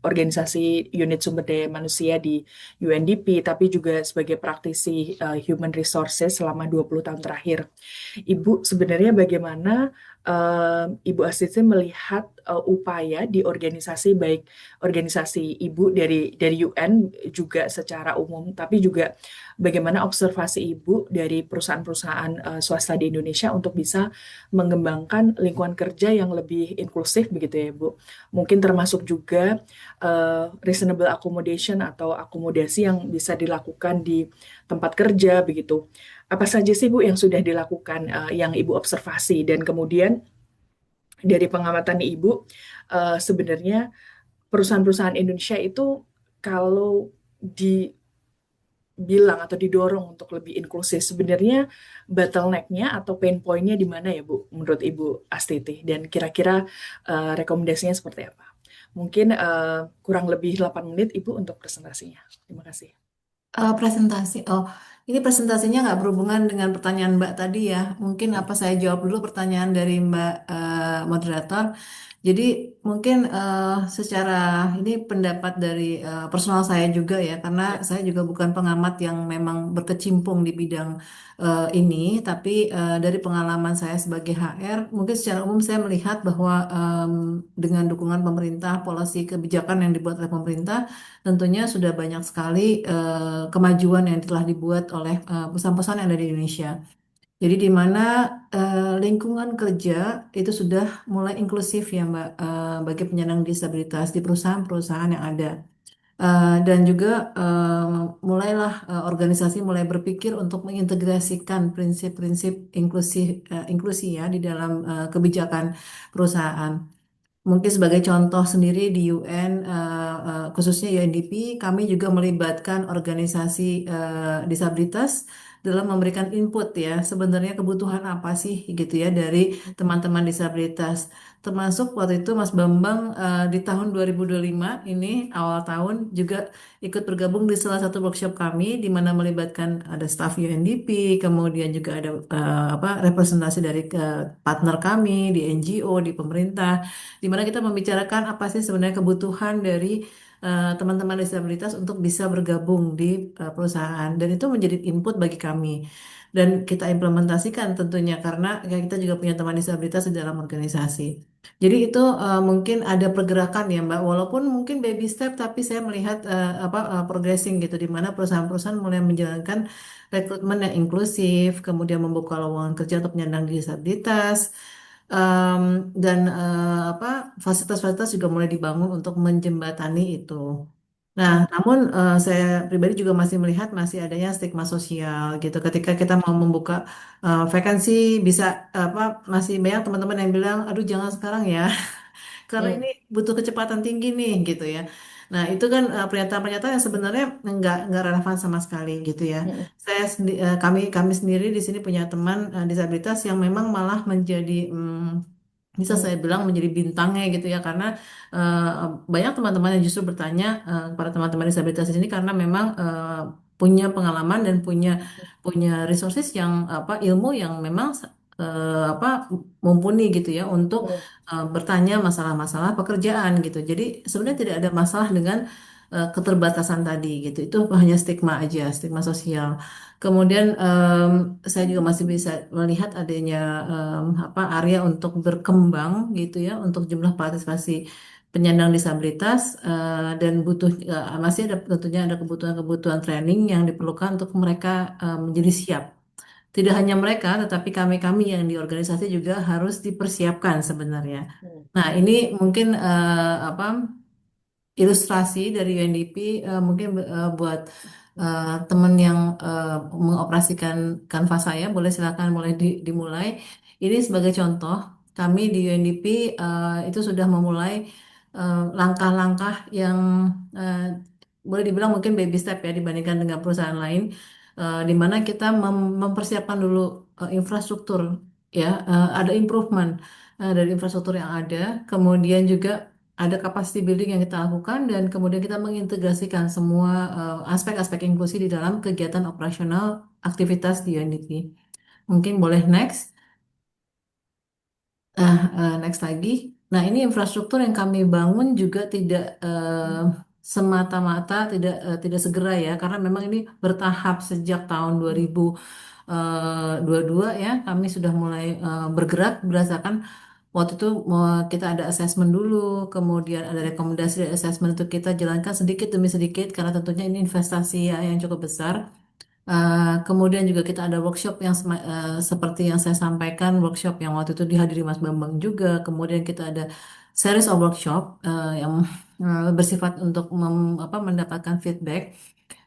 organisasi unit sumber daya manusia di UNDP, tapi juga sebagai praktisi human resources selama 20 tahun terakhir. Ibu, sebenarnya bagaimana Ibu Astrid melihat upaya di organisasi, baik organisasi ibu dari UN juga secara umum, tapi juga bagaimana observasi ibu dari perusahaan-perusahaan swasta di Indonesia untuk bisa mengembangkan lingkungan kerja yang lebih inklusif begitu ya Bu. Mungkin termasuk juga reasonable accommodation atau akomodasi yang bisa dilakukan di tempat kerja begitu. Apa saja sih Bu yang sudah dilakukan, yang Ibu observasi, dan kemudian dari pengamatan Ibu, sebenarnya perusahaan-perusahaan Indonesia itu kalau dibilang atau didorong untuk lebih inklusif, sebenarnya bottleneck-nya atau pain point-nya di mana ya Bu, menurut Ibu Astiti? Dan kira-kira rekomendasinya seperti apa? Mungkin kurang lebih 8 menit Ibu untuk presentasinya. Terima kasih. Presentasi. Oh, ini presentasinya nggak berhubungan dengan pertanyaan Mbak tadi ya. Mungkin apa saya jawab dulu pertanyaan dari Mbak moderator. Jadi mungkin secara ini pendapat dari personal saya juga ya, karena Ya. saya juga bukan pengamat yang memang berkecimpung di bidang ini, tapi dari pengalaman saya sebagai HR, mungkin secara umum saya melihat bahwa dengan dukungan pemerintah, polisi kebijakan yang dibuat oleh pemerintah tentunya sudah banyak sekali kemajuan yang telah dibuat oleh perusahaan-perusahaan yang ada di Indonesia. Jadi di mana lingkungan kerja itu sudah mulai inklusif ya Mbak, bagi penyandang disabilitas di perusahaan-perusahaan yang ada. Dan juga mulailah organisasi mulai berpikir untuk mengintegrasikan prinsip-prinsip inklusi ya di dalam kebijakan perusahaan. Mungkin sebagai contoh sendiri di UN, khususnya UNDP, kami juga melibatkan organisasi disabilitas dalam memberikan input ya, sebenarnya kebutuhan apa sih gitu ya dari teman-teman disabilitas. Termasuk waktu itu Mas Bambang di tahun 2025 ini awal tahun juga ikut bergabung di salah satu workshop kami di mana melibatkan ada staf UNDP, kemudian juga ada apa representasi dari partner kami di NGO, di pemerintah di mana kita membicarakan apa sih sebenarnya kebutuhan dari teman-teman disabilitas untuk bisa bergabung di perusahaan dan itu menjadi input bagi kami dan kita implementasikan tentunya karena ya, kita juga punya teman disabilitas di dalam organisasi. Jadi itu mungkin ada pergerakan ya Mbak, walaupun mungkin baby step tapi saya melihat apa progressing gitu di mana perusahaan-perusahaan mulai menjalankan rekrutmen yang inklusif, kemudian membuka lowongan kerja untuk penyandang disabilitas. Em, dan apa fasilitas-fasilitas juga mulai dibangun untuk menjembatani itu. Nah, namun saya pribadi juga masih melihat masih adanya stigma sosial gitu. Ketika kita mau membuka vakansi bisa apa masih banyak teman-teman yang bilang, aduh jangan sekarang ya, karena ini Hmm. butuh kecepatan tinggi nih gitu ya. Nah, itu kan pernyataan-pernyataan yang sebenarnya nggak relevan sama sekali gitu ya. Hmm. Kami sendiri di sini punya teman disabilitas yang memang malah menjadi bisa Hmm. saya bilang menjadi bintangnya gitu ya karena eh, banyak teman-teman yang justru bertanya kepada teman-teman disabilitas di sini karena memang punya pengalaman dan punya punya resources yang apa ilmu yang memang apa mumpuni gitu ya untuk Hmm. bertanya masalah-masalah pekerjaan gitu. Jadi sebenarnya tidak ada masalah dengan keterbatasan tadi gitu. Itu hanya stigma aja, stigma sosial. Kemudian saya juga masih bisa melihat adanya apa area untuk berkembang gitu ya untuk jumlah partisipasi penyandang disabilitas dan butuh masih ada tentunya ada kebutuhan-kebutuhan training yang diperlukan untuk mereka menjadi siap. Tidak hanya mereka, tetapi kami-kami yang di organisasi juga harus dipersiapkan sebenarnya. Hmm. Nah, ini mungkin apa ilustrasi dari UNDP mungkin buat teman yang mengoperasikan kanvas saya boleh silakan mulai dimulai. Ini sebagai contoh kami di UNDP itu sudah memulai langkah-langkah yang eh, boleh dibilang mungkin baby step ya dibandingkan dengan perusahaan lain di mana kita mempersiapkan dulu infrastruktur ya ada improvement dari infrastruktur yang ada kemudian juga ada capacity building yang kita lakukan dan kemudian kita mengintegrasikan semua aspek-aspek inklusi di dalam kegiatan operasional aktivitas di UNDP. Mungkin boleh next. Next lagi. Nah, ini infrastruktur yang kami bangun juga tidak semata-mata tidak segera ya, karena memang ini bertahap sejak tahun 2022 ya, kami sudah mulai bergerak berdasarkan waktu itu kita ada assessment dulu, kemudian ada rekomendasi dari assessment itu kita jalankan sedikit demi sedikit karena tentunya ini investasi ya yang cukup besar. Kemudian juga kita ada workshop yang seperti yang saya sampaikan, workshop yang waktu itu dihadiri Mas Bambang juga. Kemudian kita ada series of workshop yang bersifat untuk mendapatkan feedback.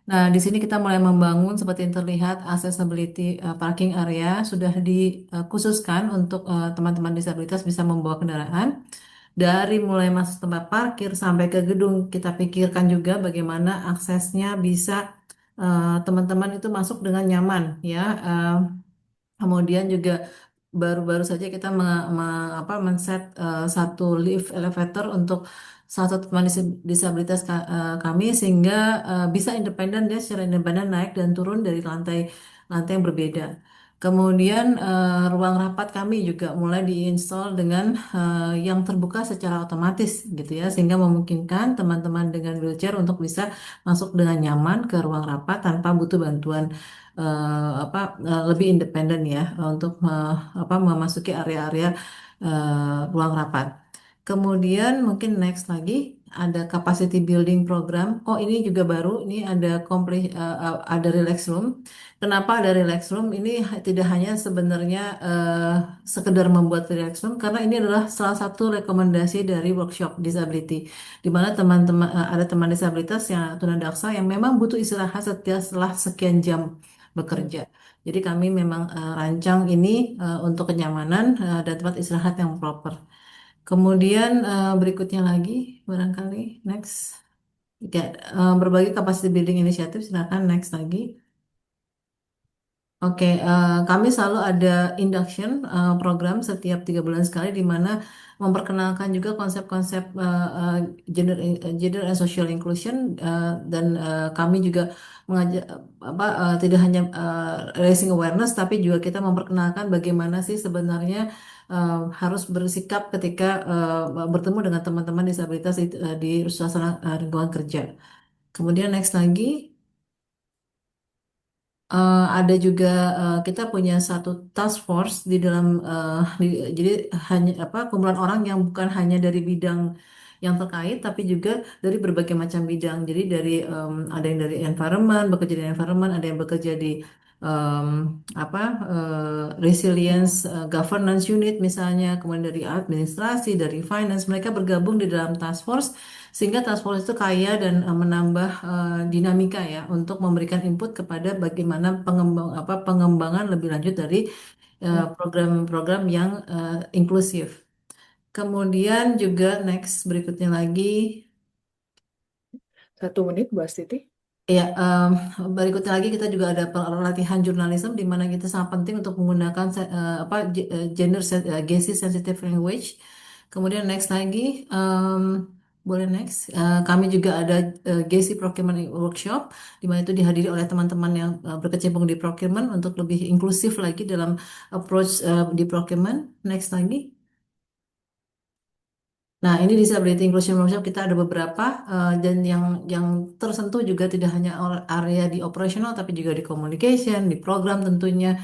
Nah, di sini kita mulai membangun seperti yang terlihat accessibility parking area sudah dikhususkan untuk teman-teman disabilitas bisa membawa kendaraan. Dari mulai masuk tempat parkir sampai ke gedung, kita pikirkan juga bagaimana aksesnya bisa teman-teman itu masuk dengan nyaman ya. Kemudian juga baru-baru saja kita men-set satu lift elevator untuk salah satu teman disabilitas kami sehingga bisa independen dia secara independen naik dan turun dari lantai yang berbeda. Kemudian ruang rapat kami juga mulai diinstal dengan yang terbuka secara otomatis gitu ya sehingga memungkinkan teman-teman dengan wheelchair untuk bisa masuk dengan nyaman ke ruang rapat tanpa butuh bantuan lebih independen ya untuk memasuki area-area ruang rapat. Kemudian mungkin next lagi ada capacity building program. Oh ini juga baru, ini ada relax room. Kenapa ada relax room? Ini tidak hanya sebenarnya sekedar membuat relax room, karena ini adalah salah satu rekomendasi dari workshop disability, di mana teman-teman ada teman disabilitas yang tunadaksa yang memang butuh istirahat setelah sekian jam bekerja. Jadi kami memang rancang ini untuk kenyamanan dan tempat istirahat yang proper. Kemudian berikutnya lagi, barangkali next. Ya, berbagai capacity building initiative, silakan next lagi. Oke, kami selalu ada induction program setiap 3 bulan sekali di mana memperkenalkan juga konsep-konsep gender and social inclusion dan kami juga mengajak tidak hanya raising awareness tapi juga kita memperkenalkan bagaimana sih sebenarnya harus bersikap ketika bertemu dengan teman-teman disabilitas di suasana lingkungan kerja. Kemudian next lagi. Ada juga kita punya satu task force di dalam jadi hanya kumpulan orang yang bukan hanya dari bidang yang terkait tapi juga dari berbagai macam bidang. Jadi ada yang dari environment, bekerja di environment, ada yang bekerja di em, resilience governance unit misalnya, kemudian dari administrasi, dari finance, mereka bergabung di dalam task force sehingga task force itu kaya dan menambah dinamika ya untuk memberikan input kepada bagaimana pengembangan lebih lanjut dari program-program yang inklusif. Kemudian juga next berikutnya lagi. 1 menit, Bu Astiti. Ya, berikutnya lagi kita juga ada pelatihan jurnalisme di mana kita sangat penting untuk menggunakan gender GC sensitive language. Kemudian next lagi, boleh next. Kami juga ada GC procurement workshop di mana itu dihadiri oleh teman-teman yang berkecimpung di procurement untuk lebih inklusif lagi dalam approach di procurement. Next lagi. Nah, ini disability inclusion workshop kita ada beberapa dan yang tersentuh juga tidak hanya area di operasional tapi juga di communication, di program tentunya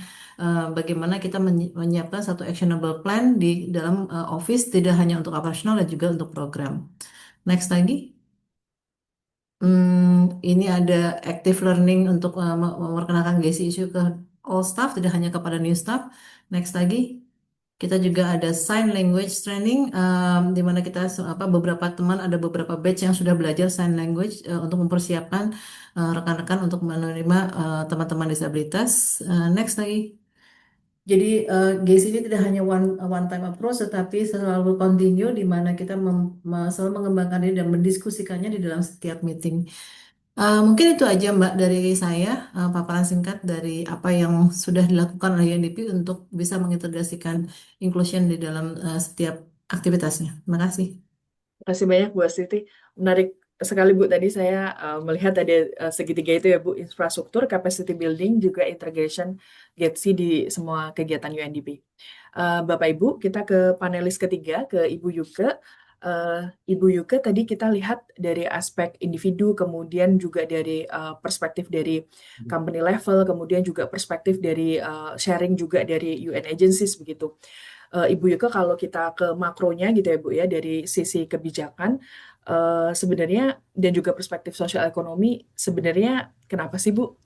bagaimana kita menyiapkan satu actionable plan di dalam office tidak hanya untuk operasional dan juga untuk program. Next lagi. Ini ada active learning untuk memperkenalkan GC issue ke all staff, tidak hanya kepada new staff. Next lagi. Kita juga ada sign language training, di mana kita beberapa teman ada beberapa batch yang sudah belajar sign language untuk mempersiapkan rekan-rekan untuk menerima teman-teman disabilitas. Next lagi. Jadi GC ini tidak hanya one time approach, tetapi selalu continue di mana kita selalu mengembangkan diri dan mendiskusikannya di dalam setiap meeting. Mungkin itu aja Mbak dari saya, paparan singkat dari apa yang sudah dilakukan oleh UNDP untuk bisa mengintegrasikan inclusion di dalam setiap aktivitasnya. Terima kasih. Terima kasih banyak Bu Astiti. Menarik sekali Bu, tadi saya melihat ada segitiga itu ya Bu, infrastruktur, capacity building, juga integration GEPSI di semua kegiatan UNDP. Bapak Ibu, kita ke panelis ketiga, ke Ibu Yuke. Ibu Yuke tadi kita lihat dari aspek individu, kemudian juga dari perspektif dari company level, kemudian juga perspektif dari sharing juga dari UN agencies begitu. Ibu Yuke kalau kita ke makronya gitu ya Bu ya, dari sisi kebijakan sebenarnya dan juga perspektif sosial ekonomi, sebenarnya kenapa sih Bu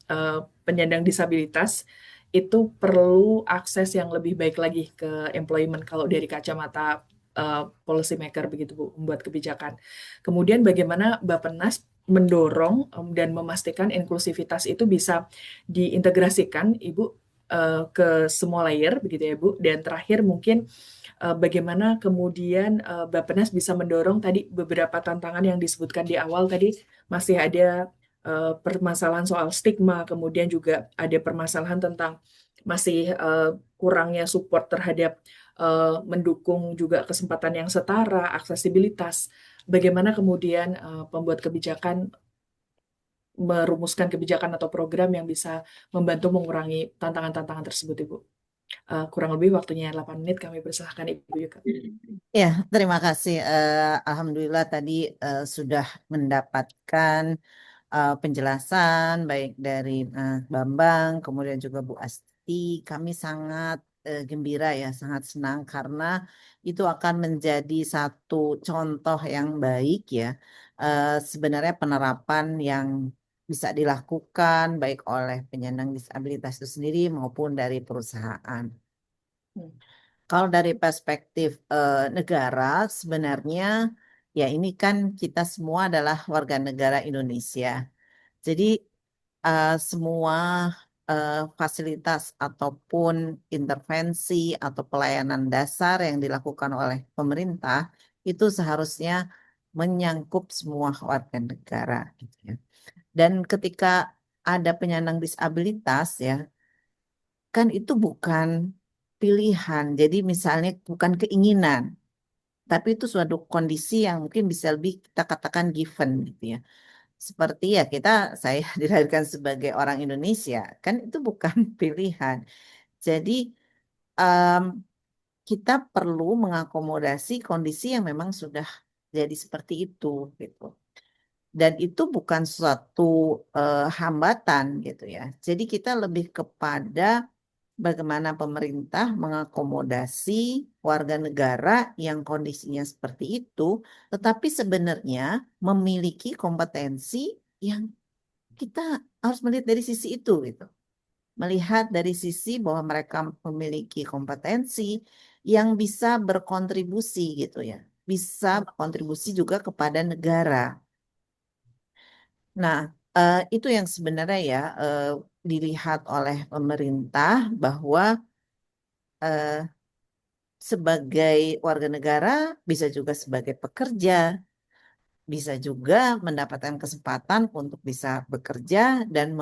penyandang disabilitas itu perlu akses yang lebih baik lagi ke employment kalau dari kacamata policy maker begitu Bu, membuat kebijakan. Kemudian bagaimana Bappenas mendorong dan memastikan inklusivitas itu bisa diintegrasikan Ibu ke semua layer begitu ya Bu. Dan terakhir mungkin bagaimana kemudian Bappenas bisa mendorong tadi beberapa tantangan yang disebutkan di awal tadi, masih ada permasalahan soal stigma, kemudian juga ada permasalahan tentang masih kurangnya support terhadap mendukung juga kesempatan yang setara, aksesibilitas. Bagaimana kemudian pembuat kebijakan merumuskan kebijakan atau program yang bisa membantu mengurangi tantangan-tantangan tersebut, Ibu. Kurang lebih waktunya 8 menit, kami persilahkan Ibu Yuka. Ya, terima kasih. Alhamdulillah tadi sudah mendapatkan penjelasan baik dari Bambang, kemudian juga Bu Asti. Kami sangat gembira ya, sangat senang karena itu akan menjadi satu contoh yang baik ya. Sebenarnya penerapan yang bisa dilakukan baik oleh penyandang disabilitas itu sendiri maupun dari perusahaan. Kalau dari perspektif negara, sebenarnya ya ini kan kita semua adalah warga negara Indonesia. Jadi semua fasilitas ataupun intervensi atau pelayanan dasar yang dilakukan oleh pemerintah itu seharusnya menyangkup semua warga negara, gitu ya. Dan ketika ada penyandang disabilitas ya, kan itu bukan pilihan. Jadi misalnya bukan keinginan, tapi itu suatu kondisi yang mungkin bisa lebih kita katakan given gitu ya. Seperti ya saya dilahirkan sebagai orang Indonesia, kan itu bukan pilihan. Jadi em, kita perlu mengakomodasi kondisi yang memang sudah jadi seperti itu gitu. Dan itu bukan suatu hambatan gitu ya. Jadi kita lebih kepada bagaimana pemerintah mengakomodasi warga negara yang kondisinya seperti itu, tetapi sebenarnya memiliki kompetensi yang kita harus melihat dari sisi itu gitu. Melihat dari sisi bahwa mereka memiliki kompetensi yang bisa berkontribusi gitu ya. Bisa berkontribusi juga kepada negara. Nah, itu yang sebenarnya ya dilihat oleh pemerintah bahwa sebagai warga negara bisa juga sebagai pekerja, bisa juga mendapatkan kesempatan untuk bisa bekerja dan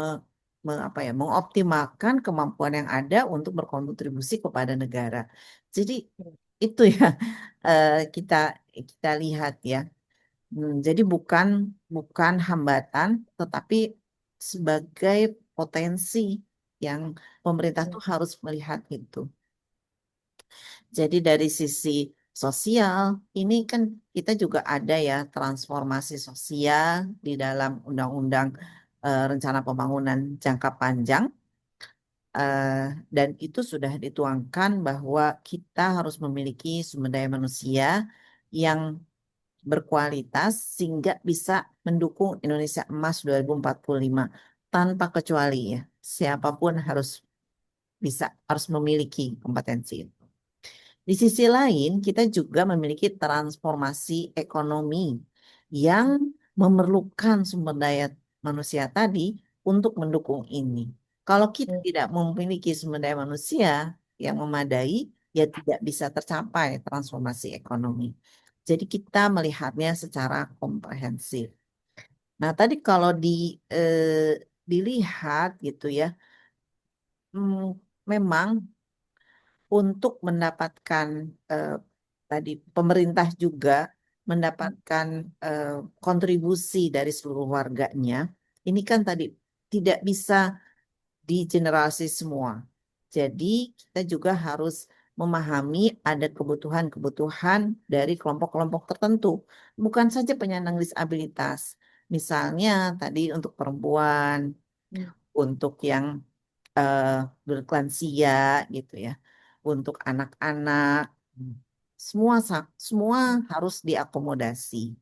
mengoptimalkan kemampuan yang ada untuk berkontribusi kepada negara. Jadi itu ya kita kita lihat ya. Jadi bukan hambatan, tetapi sebagai potensi yang pemerintah tuh harus melihat itu. Jadi dari sisi sosial, ini kan kita juga ada ya transformasi sosial di dalam Undang-Undang Rencana Pembangunan Jangka Panjang. Dan itu sudah dituangkan bahwa kita harus memiliki sumber daya manusia yang berkualitas sehingga bisa mendukung Indonesia Emas 2045 tanpa kecuali ya. Siapapun harus memiliki kompetensi itu. Di sisi lain, kita juga memiliki transformasi ekonomi yang memerlukan sumber daya manusia tadi untuk mendukung ini. Kalau kita tidak memiliki sumber daya manusia yang memadai, ya tidak bisa tercapai transformasi ekonomi. Jadi kita melihatnya secara komprehensif. Nah, tadi kalau dilihat gitu ya, memang untuk mendapatkan tadi pemerintah juga mendapatkan kontribusi dari seluruh warganya. Ini kan tadi tidak bisa di generasi semua. Jadi kita juga harus memahami ada kebutuhan-kebutuhan dari kelompok-kelompok tertentu, bukan saja penyandang disabilitas. Misalnya tadi untuk perempuan, untuk yang eh, berlansia gitu ya, untuk anak-anak, semua harus diakomodasi.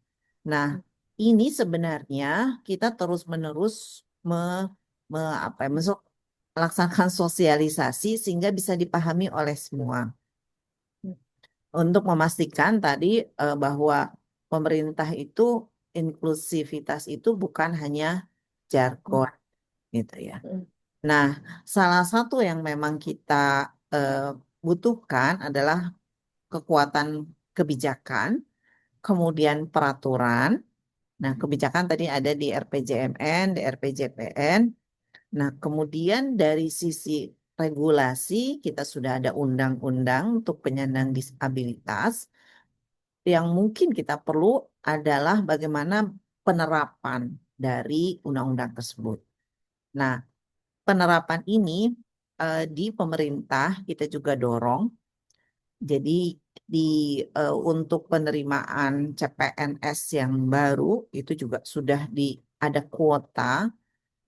Nah, ini sebenarnya kita terus-menerus me, apa ya, melaksanakan sosialisasi sehingga bisa dipahami oleh semua. Untuk memastikan tadi bahwa pemerintah itu inklusivitas itu bukan hanya jargon gitu ya. Nah, salah satu yang memang kita eh, butuhkan adalah kekuatan kebijakan, kemudian peraturan. Nah, kebijakan tadi ada di RPJMN, di RPJPN. Nah, kemudian dari sisi regulasi, kita sudah ada undang-undang untuk penyandang disabilitas. Yang mungkin kita perlu adalah bagaimana penerapan dari undang-undang tersebut. Nah, penerapan ini di pemerintah kita juga dorong. Jadi di untuk penerimaan CPNS yang baru itu juga sudah ada kuota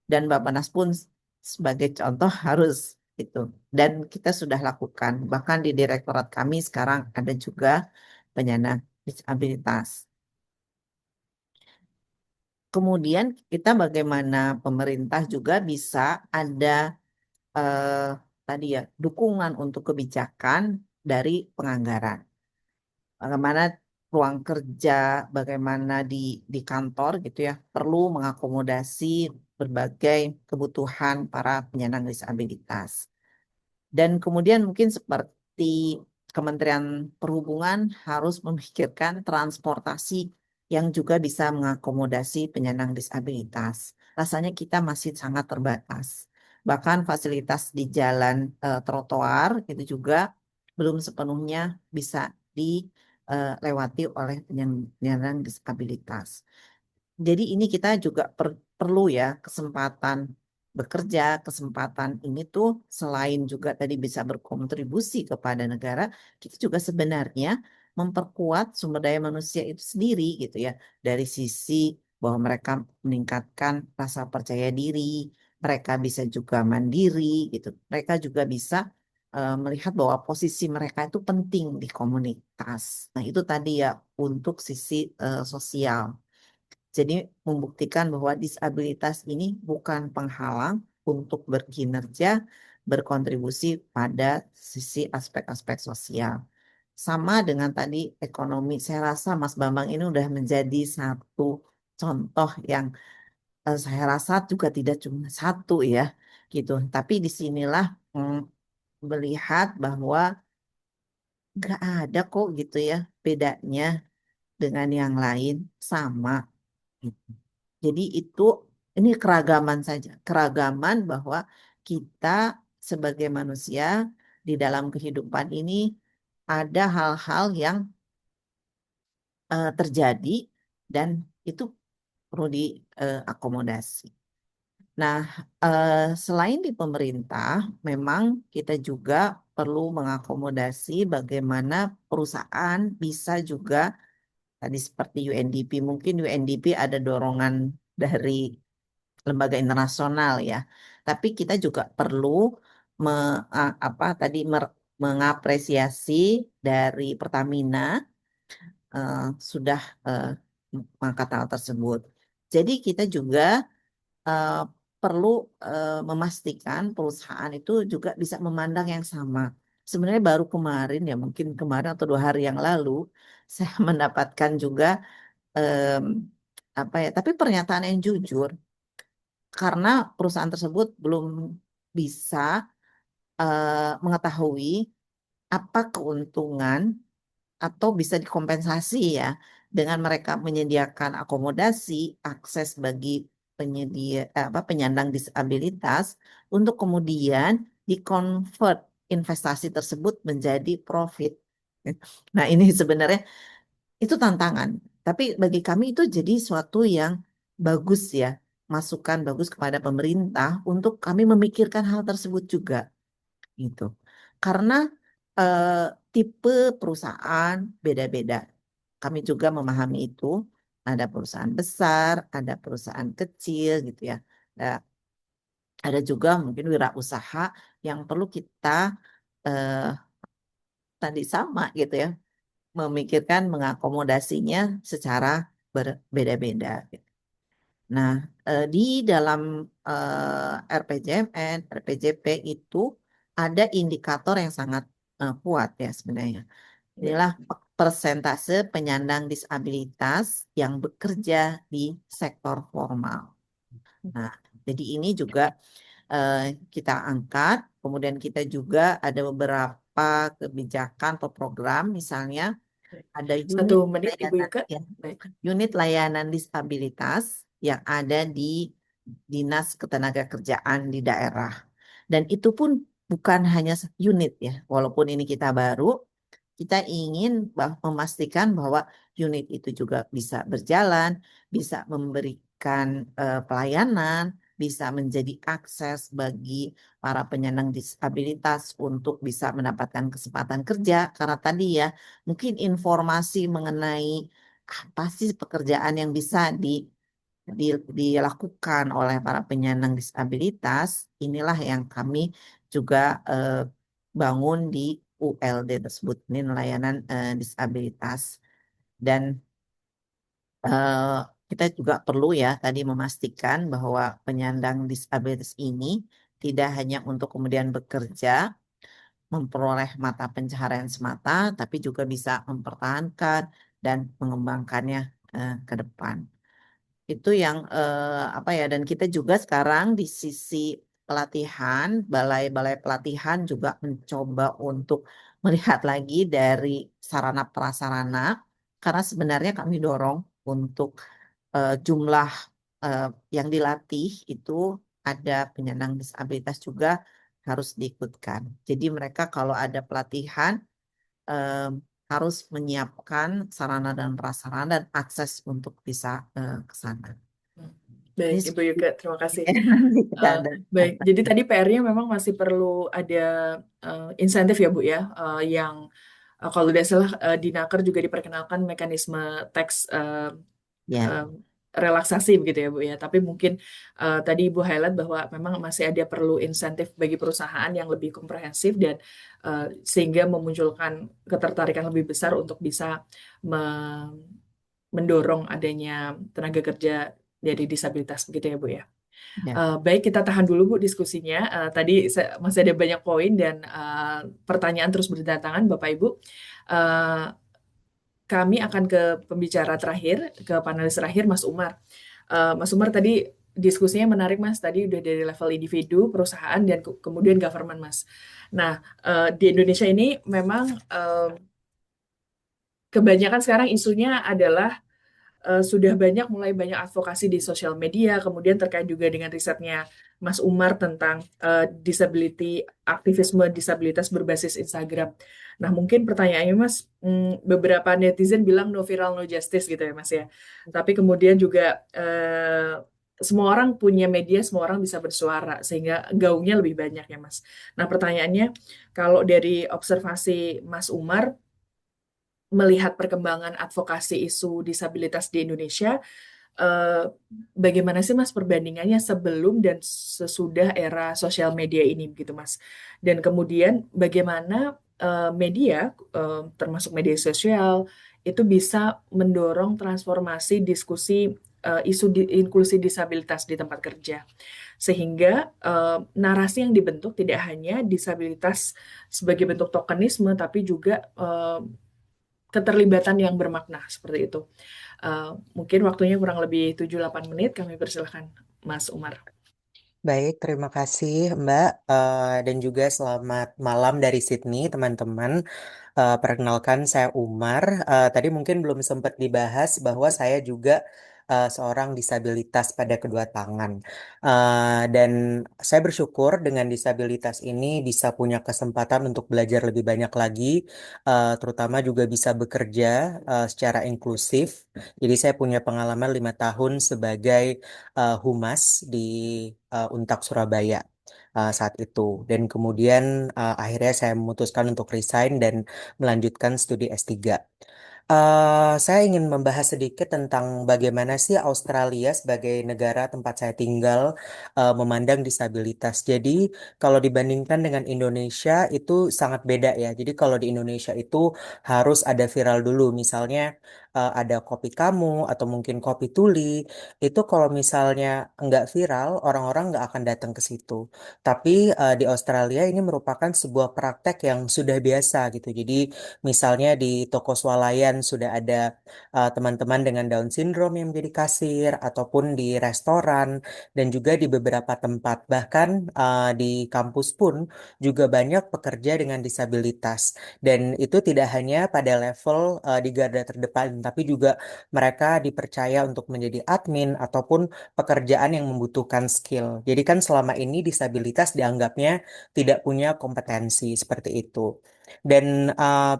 dan Bappenas pun sebagai contoh harus itu. Dan kita sudah lakukan. Bahkan di direktorat kami sekarang ada juga penyandang disabilitas. Kemudian kita bagaimana pemerintah juga bisa ada eh, tadi ya dukungan untuk kebijakan dari penganggaran. Bagaimana ruang kerja, bagaimana di kantor gitu ya, perlu mengakomodasi berbagai kebutuhan para penyandang disabilitas. Dan kemudian mungkin seperti Kementerian Perhubungan harus memikirkan transportasi yang juga bisa mengakomodasi penyandang disabilitas. Rasanya kita masih sangat terbatas. Bahkan fasilitas di jalan trotoar itu juga belum sepenuhnya bisa dilewati oleh penyandang disabilitas. Jadi ini kita juga perlu ya kesempatan bekerja, kesempatan ini tuh selain juga tadi bisa berkontribusi kepada negara, kita juga sebenarnya memperkuat sumber daya manusia itu sendiri gitu ya. Dari sisi bahwa mereka meningkatkan rasa percaya diri, mereka bisa juga mandiri gitu. Mereka juga bisa melihat bahwa posisi mereka itu penting di komunitas. Nah, itu tadi ya untuk sisi sosial. Jadi membuktikan bahwa disabilitas ini bukan penghalang untuk berkinerja, berkontribusi pada sisi aspek-aspek sosial. Sama dengan tadi ekonomi, saya rasa Mas Bambang ini udah menjadi satu contoh yang saya rasa juga tidak cuma satu ya, gitu. Tapi disinilah melihat bahwa nggak ada kok gitu ya bedanya dengan yang lain sama. Gitu. Jadi itu ini keragaman saja, keragaman bahwa kita sebagai manusia di dalam kehidupan ini ada hal-hal yang terjadi dan itu perlu diakomodasi. Nah, selain di pemerintah, memang kita juga perlu mengakomodasi bagaimana perusahaan bisa juga tadi seperti UNDP, mungkin UNDP ada dorongan dari lembaga internasional ya. Tapi kita juga perlu mengapresiasi dari Pertamina eh, sudah eh, mengangkat hal tersebut. Jadi kita juga eh, perlu memastikan perusahaan itu juga bisa memandang yang sama. Sebenarnya baru kemarin ya, mungkin kemarin atau 2 hari yang lalu, saya mendapatkan juga em, apa ya, tapi pernyataan yang jujur karena perusahaan tersebut belum bisa mengetahui apa keuntungan atau bisa dikompensasi ya dengan mereka menyediakan akomodasi akses bagi penyandang disabilitas untuk kemudian dikonvert investasi tersebut menjadi profit. Nah, ini sebenarnya itu tantangan. Tapi bagi kami itu jadi suatu yang bagus ya, masukan bagus kepada pemerintah untuk kami memikirkan hal tersebut juga gitu. Karena eh, tipe perusahaan beda-beda. Kami juga memahami itu. Ada perusahaan besar, ada perusahaan kecil gitu ya. Nah, ada juga mungkin wirausaha yang perlu kita eh, tadi sama gitu ya, memikirkan mengakomodasinya secara berbeda-beda. Nah, di dalam RPJMN, RPJP itu ada indikator yang sangat kuat ya sebenarnya. Baik. Inilah persentase penyandang disabilitas yang bekerja di sektor formal. Nah, jadi ini juga eh, kita angkat. Kemudian kita juga ada beberapa kebijakan atau program, misalnya Baik. ada 1 unit menit Ibu layanan Yuka. ya, Baik. unit layanan disabilitas yang ada di Dinas Ketenagakerjaan di daerah. Dan itu pun bukan hanya unit ya, walaupun ini kita baru, kita ingin memastikan bahwa unit itu juga bisa berjalan, bisa memberikan pelayanan, bisa menjadi akses bagi para penyandang disabilitas untuk bisa mendapatkan kesempatan kerja. Karena tadi ya, mungkin informasi mengenai apa sih pekerjaan yang bisa dilakukan oleh para penyandang disabilitas, inilah yang kami juga bangun di ULD tersebut, ini layanan disabilitas. Dan eh, kita juga perlu ya tadi memastikan bahwa penyandang disabilitas ini tidak hanya untuk kemudian bekerja, memperoleh mata pencaharian semata, tapi juga bisa mempertahankan dan mengembangkannya ke depan. Itu yang apa ya, dan kita juga sekarang di sisi pelatihan, balai-balai pelatihan juga mencoba untuk melihat lagi dari sarana prasarana, karena sebenarnya kami dorong untuk jumlah eh, yang dilatih itu ada penyandang disabilitas juga harus diikutkan. Jadi mereka kalau ada pelatihan em, harus menyiapkan sarana dan prasarana dan akses untuk bisa ke sana. Ini Baik, Ibu seperti Yuka, terima kasih. nanti kita Eh, ada. baik, jadi tadi PR-nya memang masih perlu ada insentif ya Bu ya, yang kalau tidak salah di Naker juga diperkenalkan mekanisme tax Ya, eh, relaksasi begitu ya Bu ya. Tapi mungkin tadi Ibu highlight bahwa memang masih ada perlu insentif bagi perusahaan yang lebih komprehensif dan sehingga memunculkan ketertarikan lebih besar untuk bisa mendorong adanya tenaga kerja dari disabilitas begitu ya Bu ya. ya. Baik, kita tahan dulu Bu diskusinya. Tadi masih ada banyak poin dan pertanyaan terus berdatangan Bapak Ibu. Eh, Kami akan ke pembicara terakhir, ke panelis terakhir Mas Umar. Mas Umar tadi diskusinya menarik Mas. Tadi udah dari level individu, perusahaan dan kemudian government Mas. Nah, di Indonesia ini memang kebanyakan sekarang isunya adalah sudah mulai banyak advokasi di sosial media, kemudian terkait juga dengan risetnya Mas Umar tentang disability, aktivisme disabilitas berbasis Instagram. Nah, mungkin pertanyaannya Mas, beberapa netizen bilang no viral no justice gitu ya Mas ya. Tapi kemudian juga semua orang punya media, semua orang bisa bersuara sehingga gaungnya lebih banyak ya Mas. Nah, pertanyaannya kalau dari observasi Mas Umar melihat perkembangan advokasi isu disabilitas di Indonesia, eh, bagaimana sih Mas perbandingannya sebelum dan sesudah era sosial media ini begitu Mas? Dan kemudian bagaimana media, termasuk media sosial, itu bisa mendorong transformasi diskusi isu inklusi disabilitas di tempat kerja, sehingga narasi yang dibentuk tidak hanya disabilitas sebagai bentuk tokenisme, tapi juga keterlibatan yang bermakna seperti itu. Mungkin waktunya kurang lebih 7-8 menit, kami persilahkan Mas Umar. Baik, terima kasih Mbak, dan juga selamat malam dari Sydney, teman-teman. Perkenalkan, saya Umar. Tadi mungkin belum sempat dibahas bahwa saya juga seorang disabilitas pada kedua tangan. Dan saya bersyukur dengan disabilitas ini bisa punya kesempatan untuk belajar lebih banyak lagi, terutama juga bisa bekerja secara inklusif. Jadi saya punya pengalaman 5 tahun sebagai humas di Untak Surabaya. saat itu. Dan kemudian akhirnya saya memutuskan untuk resign dan melanjutkan studi S3. Saya ingin membahas sedikit tentang bagaimana sih Australia sebagai negara tempat saya tinggal memandang disabilitas. Jadi, kalau dibandingkan dengan Indonesia itu sangat beda ya. Jadi, kalau di Indonesia itu harus ada viral dulu, misalnya ada kopi kamu atau mungkin kopi tuli. Itu kalau misalnya nggak viral, orang-orang nggak akan datang ke situ. Tapi di Australia ini merupakan sebuah praktek yang sudah biasa gitu. Jadi, misalnya di toko swalayan sudah ada teman-teman dengan Down syndrome yang menjadi kasir, ataupun di restoran, dan juga di beberapa tempat. Bahkan di kampus pun juga banyak pekerja dengan disabilitas. Dan itu tidak hanya pada level di garda terdepan, tapi juga mereka dipercaya untuk menjadi admin ataupun pekerjaan yang membutuhkan skill. Jadi kan selama ini disabilitas dianggapnya tidak punya kompetensi seperti itu. Dan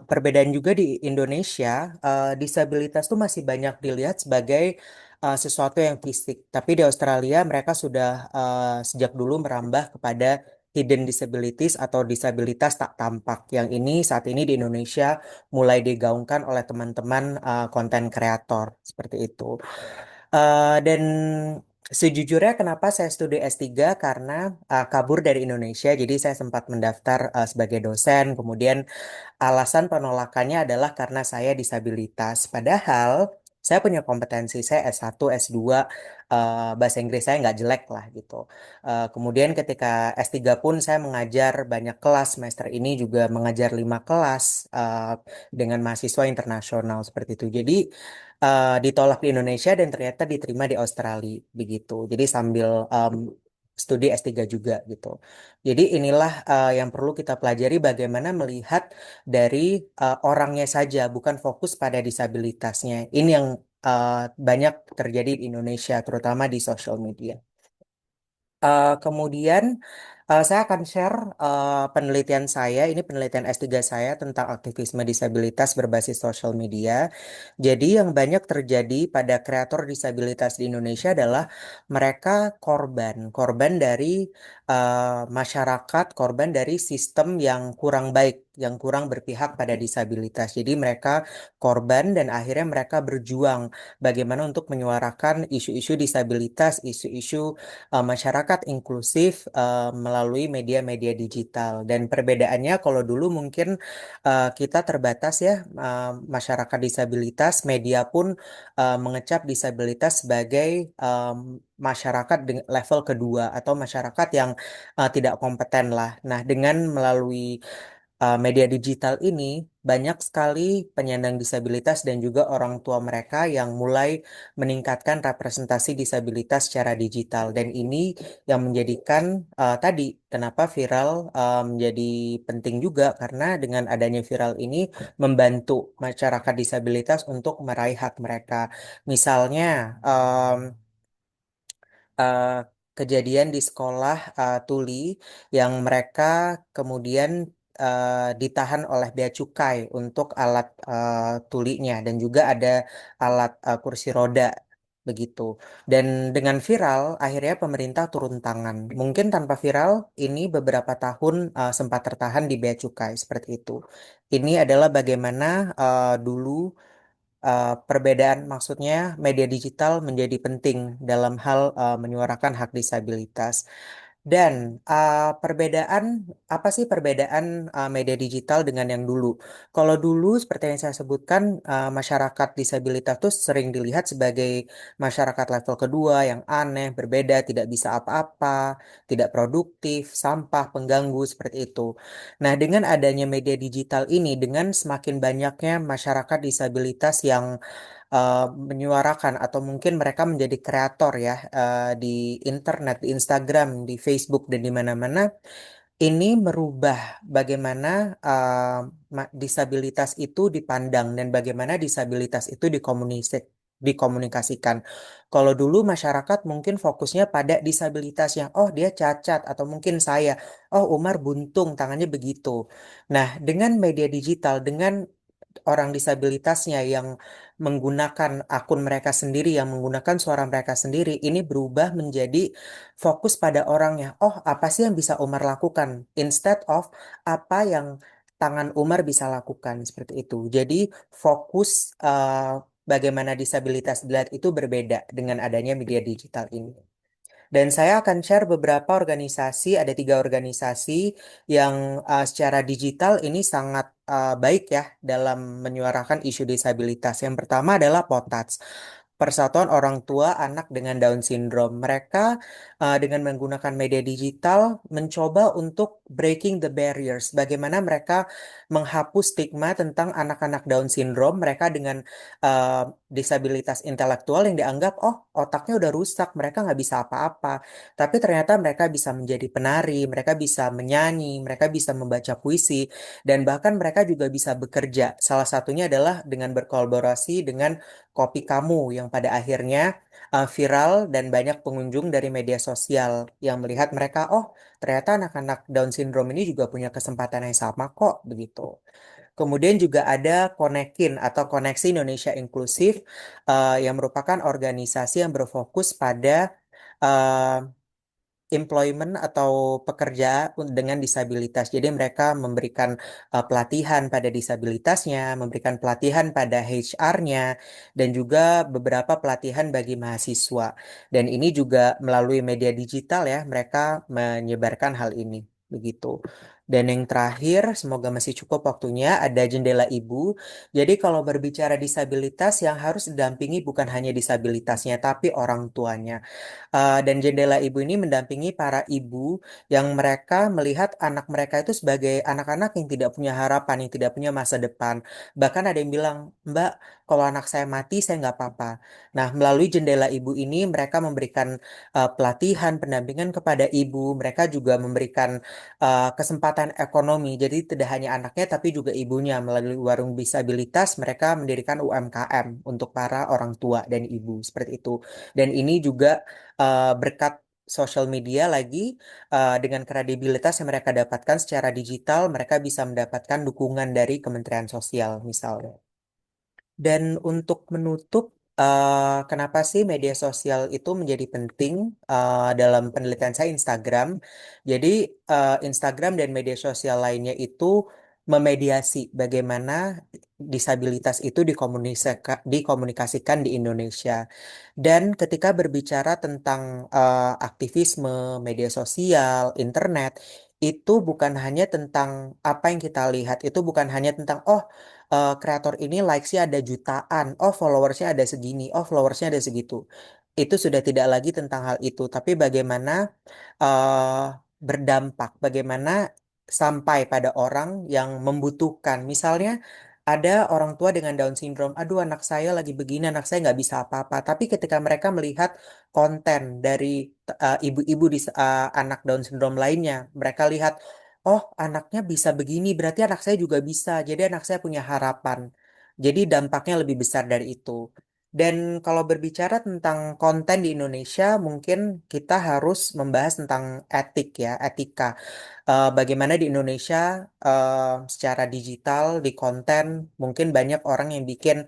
perbedaan juga di Indonesia, disabilitas tuh masih banyak dilihat sebagai sesuatu yang fisik. Tapi di Australia mereka sudah sejak dulu merambah kepada hidden disabilities atau disabilitas tak tampak. Yang ini saat ini di Indonesia mulai digaungkan oleh teman-teman konten kreator seperti itu. Dan sejujurnya kenapa saya studi S3 karena kabur dari Indonesia. Jadi saya sempat mendaftar sebagai dosen, kemudian alasan penolakannya adalah karena saya disabilitas. Padahal saya punya kompetensi, saya S1, S2, bahasa Inggris saya nggak jelek lah gitu. Kemudian ketika S3 pun saya mengajar banyak kelas, semester ini juga mengajar 5 kelas dengan mahasiswa internasional seperti itu. Jadi ditolak di Indonesia dan ternyata diterima di Australia begitu. Jadi sambil studi S3 juga gitu. Jadi inilah yang perlu kita pelajari bagaimana melihat dari orangnya saja, bukan fokus pada disabilitasnya. Ini yang banyak terjadi di Indonesia, terutama di social media. Kemudian saya akan share penelitian saya, ini penelitian S3 saya tentang aktivisme disabilitas berbasis social media. Jadi yang banyak terjadi pada kreator disabilitas di Indonesia adalah mereka korban dari masyarakat, korban dari sistem yang kurang baik, yang kurang berpihak pada disabilitas. Jadi mereka korban dan akhirnya mereka berjuang bagaimana untuk menyuarakan isu-isu disabilitas, isu-isu masyarakat inklusif melalui media-media digital. Dan perbedaannya kalau dulu mungkin kita terbatas ya, masyarakat disabilitas, media pun mengecap disabilitas sebagai masyarakat dengan level kedua atau masyarakat yang tidak kompeten lah. Nah, dengan melalui media digital ini banyak sekali penyandang disabilitas dan juga orang tua mereka yang mulai meningkatkan representasi disabilitas secara digital dan ini yang menjadikan tadi kenapa viral menjadi penting juga karena dengan adanya viral ini membantu masyarakat disabilitas untuk meraih hak mereka. Misalnya uh, kejadian di sekolah tuli yang mereka kemudian ditahan oleh bea cukai untuk alat tulinya dan juga ada alat kursi roda begitu. Dan dengan viral akhirnya pemerintah turun tangan. Mungkin tanpa viral ini beberapa tahun sempat tertahan di bea cukai seperti itu. Ini adalah bagaimana dulu perbedaan maksudnya media digital menjadi penting dalam hal menyuarakan hak disabilitas. Dan perbedaan apa sih perbedaan media digital dengan yang dulu? Kalau dulu seperti yang saya sebutkan masyarakat disabilitas tuh sering dilihat sebagai masyarakat level kedua yang aneh, berbeda, tidak bisa apa-apa, tidak produktif, sampah, pengganggu seperti itu. Nah, dengan adanya media digital ini, dengan semakin banyaknya masyarakat disabilitas yang menyuarakan atau mungkin mereka menjadi kreator ya di internet, di Instagram, di Facebook dan di mana-mana, ini merubah bagaimana disabilitas itu dipandang dan bagaimana disabilitas itu dikomunikasikan. Kalau dulu masyarakat mungkin fokusnya pada disabilitasnya, oh dia cacat atau mungkin oh Umar buntung tangannya begitu. Nah, dengan media digital, dengan orang disabilitasnya yang menggunakan akun mereka sendiri, yang menggunakan suara mereka sendiri, ini berubah menjadi fokus pada orangnya. Oh, apa sih yang bisa Umar lakukan? Instead of apa yang tangan Umar bisa lakukan seperti itu. Jadi fokus bagaimana disabilitas dilihat itu berbeda dengan adanya media digital ini. Dan saya akan share beberapa organisasi, ada 3 organisasi yang secara digital ini sangat baik ya dalam menyuarakan isu disabilitas. Yang pertama adalah POTATS. Persatuan Orang Tua Anak dengan Down Syndrome. Mereka dengan menggunakan media digital mencoba untuk breaking the barriers. Bagaimana mereka menghapus stigma tentang anak-anak Down Syndrome. Mereka dengan uh, disabilitas intelektual yang dianggap, oh otaknya udah rusak, mereka nggak bisa apa-apa. Tapi ternyata mereka bisa menjadi penari, mereka bisa menyanyi, mereka bisa membaca puisi, dan bahkan mereka juga bisa bekerja. Salah satunya adalah dengan berkolaborasi dengan Kopi Kamu yang pada akhirnya viral dan banyak pengunjung dari media sosial yang melihat mereka, oh ternyata anak-anak Down syndrome ini juga punya kesempatan yang sama kok begitu. Kemudian juga ada Konekin atau Koneksi Indonesia Inklusif yang merupakan organisasi yang berfokus pada eh, employment atau pekerja dengan disabilitas. Jadi mereka memberikan pelatihan pada disabilitasnya, memberikan pelatihan pada HR-nya, dan juga beberapa pelatihan bagi mahasiswa. Dan ini juga melalui media digital ya, mereka menyebarkan hal ini. Begitu. Dan yang terakhir, semoga masih cukup waktunya, ada Jendela Ibu. Jadi kalau berbicara disabilitas, yang harus didampingi bukan hanya disabilitasnya, tapi orang tuanya. Dan Jendela Ibu ini mendampingi para ibu yang mereka melihat anak mereka itu sebagai anak-anak yang tidak punya harapan, yang tidak punya masa depan. Bahkan ada yang bilang, Mbak, kalau anak saya mati, saya nggak apa-apa. Nah, melalui Jendela Ibu ini, mereka memberikan pelatihan, pendampingan kepada ibu. Mereka juga memberikan kesempatan ekonomi. Jadi tidak hanya anaknya, tapi juga ibunya. Melalui warung disabilitas, mereka mendirikan UMKM untuk para orang tua dan ibu. Seperti itu. Dan ini juga berkat sosial media lagi dengan kredibilitas yang mereka dapatkan secara digital, mereka bisa mendapatkan dukungan dari Kementerian Sosial misalnya. Dan untuk menutup, kenapa sih media sosial itu menjadi penting dalam penelitian saya Instagram. Jadi Instagram dan media sosial lainnya itu memediasi bagaimana disabilitas itu dikomunikasikan di Indonesia. Dan ketika berbicara tentang aktivisme, media sosial, internet, itu bukan hanya tentang apa yang kita lihat, itu bukan hanya tentang, oh kreator ini likes-nya ada jutaan, oh followersnya ada segini, oh followersnya ada segitu. Itu sudah tidak lagi tentang hal itu, tapi bagaimana eh, berdampak, bagaimana sampai pada orang yang membutuhkan. Misalnya ada orang tua dengan Down syndrome, aduh anak saya lagi begini, anak saya nggak bisa apa-apa. Tapi ketika mereka melihat konten dari ibu-ibu di anak Down syndrome lainnya, mereka lihat, oh anaknya bisa begini, berarti anak saya juga bisa. Jadi anak saya punya harapan. Jadi dampaknya lebih besar dari itu. Dan kalau berbicara tentang konten di Indonesia, mungkin kita harus membahas tentang etik ya, etika. Bagaimana di Indonesia secara digital, di konten, mungkin banyak orang yang bikin,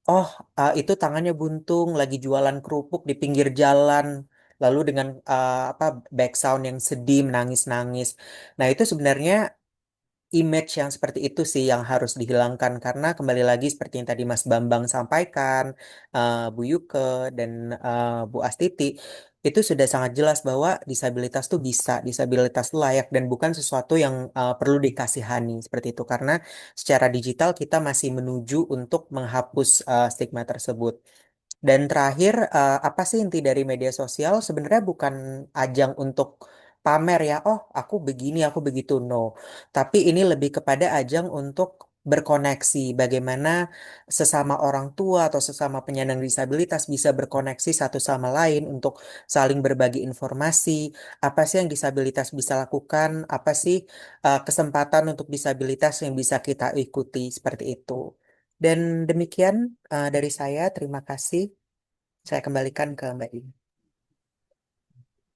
oh itu tangannya buntung, lagi jualan kerupuk di pinggir jalan, lalu dengan apa background yang sedih, menangis-nangis. Nah itu sebenarnya image yang seperti itu sih yang harus dihilangkan karena kembali lagi seperti yang tadi Mas Bambang sampaikan, Bu Yuke dan Bu Astiti itu sudah sangat jelas bahwa disabilitas tuh bisa, disabilitas tuh layak dan bukan sesuatu yang perlu dikasihani seperti itu karena secara digital kita masih menuju untuk menghapus stigma tersebut. Dan terakhir, apa sih inti dari media sosial? Sebenarnya bukan ajang untuk pamer ya, oh aku begini, aku begitu, no. Tapi ini lebih kepada ajang untuk berkoneksi, bagaimana sesama orang tua atau sesama penyandang disabilitas bisa berkoneksi satu sama lain untuk saling berbagi informasi, apa sih yang disabilitas bisa lakukan, apa sih kesempatan untuk disabilitas yang bisa kita ikuti, seperti itu. Dan demikian dari saya, terima kasih. Saya kembalikan ke Mbak Dini.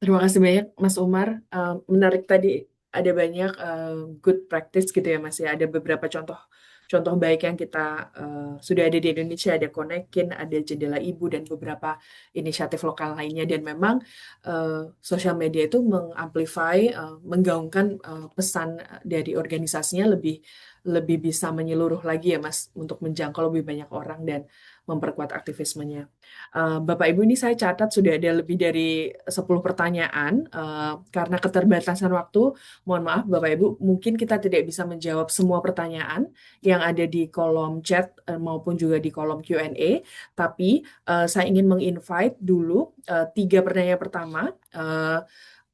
Terima kasih banyak Mas Umar. Menarik tadi ada banyak good practice gitu ya Mas ya. Ada beberapa contoh contoh baik yang kita sudah ada di Indonesia, ada Konekin, ada Jendela Ibu, dan beberapa inisiatif lokal lainnya. Dan memang sosial media itu mengamplify, menggaungkan pesan dari organisasinya lebih bisa menyeluruh lagi ya Mas, untuk menjangkau lebih banyak orang dan memperkuat aktivismenya. Bapak Ibu, ini saya catat sudah ada lebih dari 10 pertanyaan. Karena keterbatasan waktu, mohon maaf Bapak Ibu, mungkin kita tidak bisa menjawab semua pertanyaan yang ada di kolom chat maupun juga di kolom Q&A. Tapi saya ingin menginvite dulu 3 pertanyaan pertama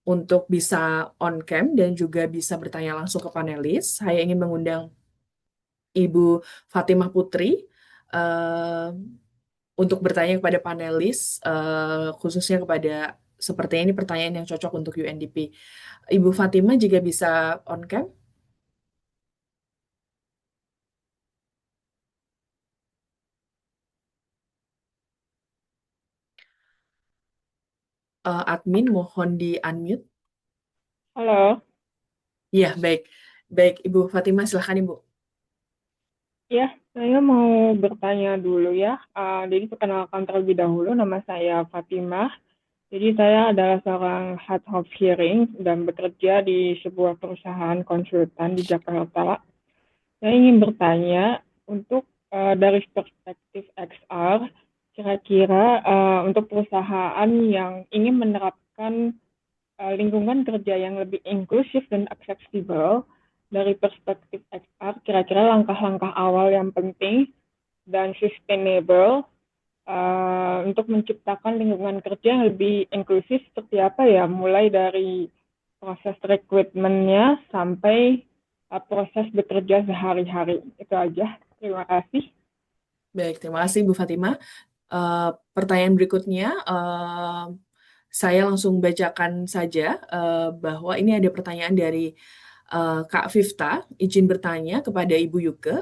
untuk bisa on cam dan juga bisa bertanya langsung ke panelis. Saya ingin mengundang Ibu Fatimah Putri eh, untuk bertanya kepada panelis, khususnya kepada sepertinya ini pertanyaan yang cocok untuk UNDP. Ibu Fatimah jika bisa on cam, admin mohon di unmute. Halo, Iya, baik. Baik, Ibu Fatimah, silahkan Ibu. ya saya mau bertanya dulu ya. Jadi perkenalkan terlebih dahulu, nama saya Fatimah. Jadi saya adalah seorang head of hearing dan bekerja di sebuah perusahaan konsultan di Jakarta. Saya ingin bertanya untuk dari perspektif XR, kira-kira untuk perusahaan yang ingin menerapkan lingkungan kerja yang lebih inklusif dan aksesibel, dari perspektif XR, kira-kira langkah-langkah awal yang penting dan sustainable untuk menciptakan lingkungan kerja yang lebih inklusif seperti apa ya, mulai dari proses rekrutmennya sampai proses bekerja sehari-hari. Itu aja. Terima kasih. Baik, terima kasih Bu Fatimah. Pertanyaan berikutnya, saya langsung bacakan saja bahwa ini ada pertanyaan dari Kak Vifta, izin bertanya kepada Ibu Yuke.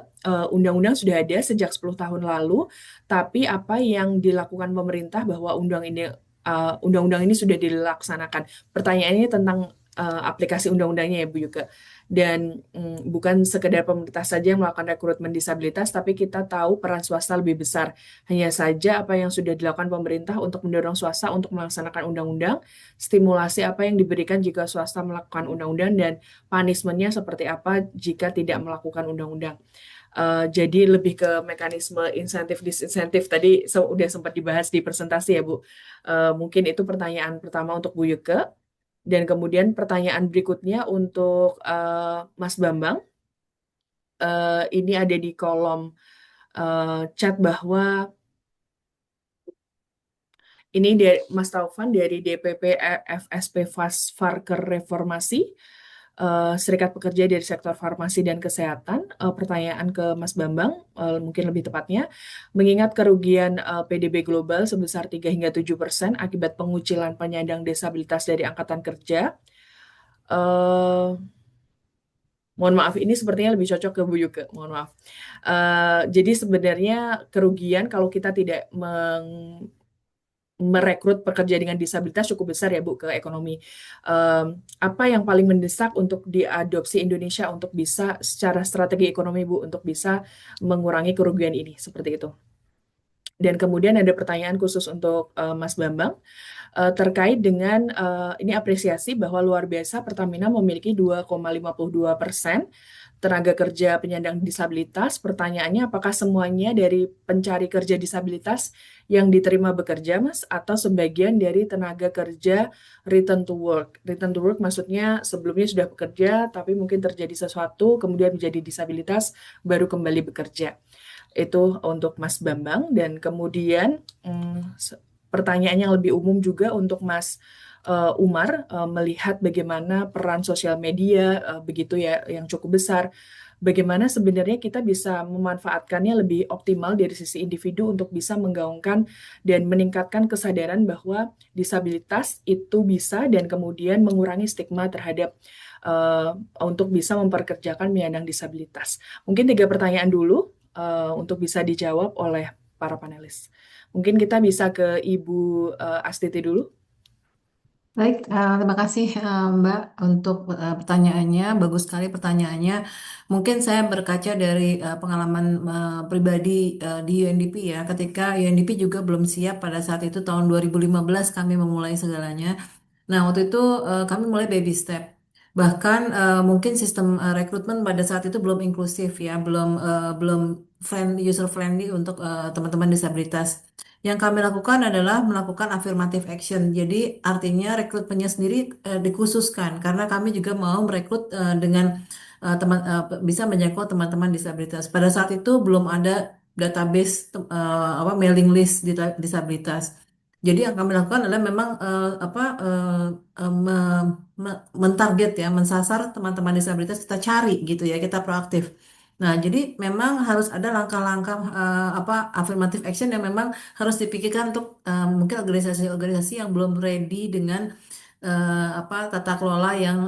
Undang-undang sudah ada sejak 10 tahun lalu, tapi apa yang dilakukan pemerintah bahwa undang-undang ini sudah dilaksanakan? Pertanyaannya tentang aplikasi undang-undangnya ya Bu Yuke. Dan bukan sekedar pemerintah saja yang melakukan rekrutmen disabilitas, tapi kita tahu peran swasta lebih besar. Hanya saja apa yang sudah dilakukan pemerintah untuk mendorong swasta untuk melaksanakan undang-undang, stimulasi apa yang diberikan jika swasta melakukan undang-undang, dan punishment-nya seperti apa jika tidak melakukan undang-undang. Jadi lebih ke mekanisme insentif disinsentif tadi udah sempat dibahas di presentasi ya Bu. Mungkin itu pertanyaan pertama untuk Bu Yuke. Dan kemudian pertanyaan berikutnya untuk Mas Bambang. Ini ada di kolom chat bahwa ini dari Mas Taufan dari DPP FSP Farker Reformasi, Serikat Pekerja dari Sektor Farmasi dan Kesehatan. Pertanyaan ke Mas Bambang, mungkin lebih tepatnya, mengingat kerugian PDB global sebesar 3 hingga 7% akibat pengucilan penyandang disabilitas dari Angkatan Kerja, mohon maaf, ini sepertinya lebih cocok ke Bu Yuke, mohon maaf. Jadi sebenarnya kerugian kalau kita tidak merekrut pekerja dengan disabilitas cukup besar ya Bu ke ekonomi. Apa yang paling mendesak untuk diadopsi Indonesia untuk bisa secara strategi ekonomi Bu untuk bisa mengurangi kerugian ini seperti itu. Dan kemudian ada pertanyaan khusus untuk Mas Bambang terkait dengan ini apresiasi bahwa luar biasa Pertamina memiliki 2,52% tenaga kerja penyandang disabilitas. Pertanyaannya, apakah semuanya dari pencari kerja disabilitas yang diterima bekerja, Mas, atau sebagian dari tenaga kerja return to work? Return to work maksudnya sebelumnya sudah bekerja, tapi mungkin terjadi sesuatu, kemudian menjadi disabilitas, baru kembali bekerja. Itu untuk Mas Bambang. Dan kemudian pertanyaan yang lebih umum juga untuk Mas Umar, melihat bagaimana peran sosial media begitu ya yang cukup besar, bagaimana sebenarnya kita bisa memanfaatkannya lebih optimal dari sisi individu untuk bisa menggaungkan dan meningkatkan kesadaran bahwa disabilitas itu bisa dan kemudian mengurangi stigma terhadap untuk bisa memperkerjakan penyandang disabilitas. Mungkin 3 pertanyaan dulu untuk bisa dijawab oleh para panelis. Mungkin kita bisa ke Ibu Astiti dulu. Baik, terima kasih Mbak untuk pertanyaannya. Bagus sekali pertanyaannya. Mungkin saya berkaca dari pengalaman pribadi di UNDP ya. Ketika UNDP juga belum siap pada saat itu tahun 2015 kami memulai segalanya. Nah, waktu itu kami mulai baby step. Bahkan mungkin sistem rekrutmen pada saat itu belum inklusif ya, belum user friendly untuk teman-teman disabilitas. Yang kami lakukan adalah melakukan affirmative action. Jadi artinya rekrutmennya sendiri dikhususkan karena kami juga mau merekrut dengan bisa menjangkau teman-teman disabilitas. Pada saat itu belum ada database mailing list disabilitas. Jadi yang kami lakukan adalah memang mentarget ya, mensasar teman-teman disabilitas kita cari gitu ya, kita proaktif. Nah, jadi memang harus ada langkah-langkah affirmative action yang memang harus dipikirkan untuk mungkin organisasi-organisasi yang belum ready dengan tata kelola yang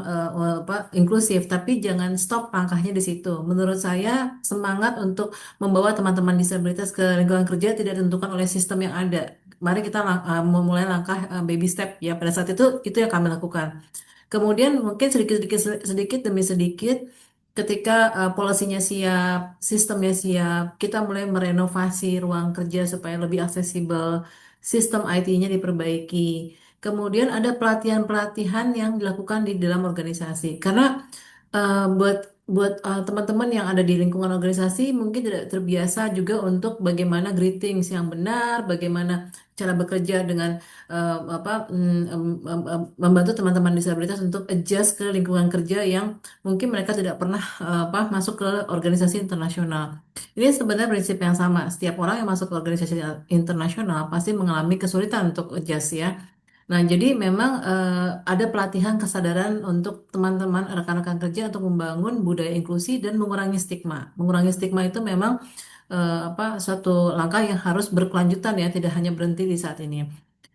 inklusif, tapi jangan stop langkahnya di situ. Menurut saya semangat untuk membawa teman-teman disabilitas ke lingkungan kerja tidak ditentukan oleh sistem yang ada. Mari kita memulai langkah baby step ya. Pada saat itu yang kami lakukan. Kemudian mungkin sedikit demi sedikit ketika polisinya siap, sistemnya siap, kita mulai merenovasi ruang kerja supaya lebih aksesibel, sistem IT-nya diperbaiki. Kemudian ada pelatihan-pelatihan yang dilakukan di dalam organisasi. Karena buat buat teman-teman yang ada di lingkungan organisasi mungkin tidak terbiasa juga untuk bagaimana greetings yang benar, bagaimana cara bekerja dengan membantu teman-teman disabilitas untuk adjust ke lingkungan kerja yang mungkin mereka tidak pernah masuk ke organisasi internasional. Ini sebenarnya prinsip yang sama. Setiap orang yang masuk ke organisasi internasional pasti mengalami kesulitan untuk adjust ya. Nah, jadi memang ada pelatihan kesadaran untuk teman-teman rekan-rekan kerja untuk membangun budaya inklusi dan mengurangi stigma. Mengurangi stigma itu memang suatu langkah yang harus berkelanjutan ya, tidak hanya berhenti di saat ini.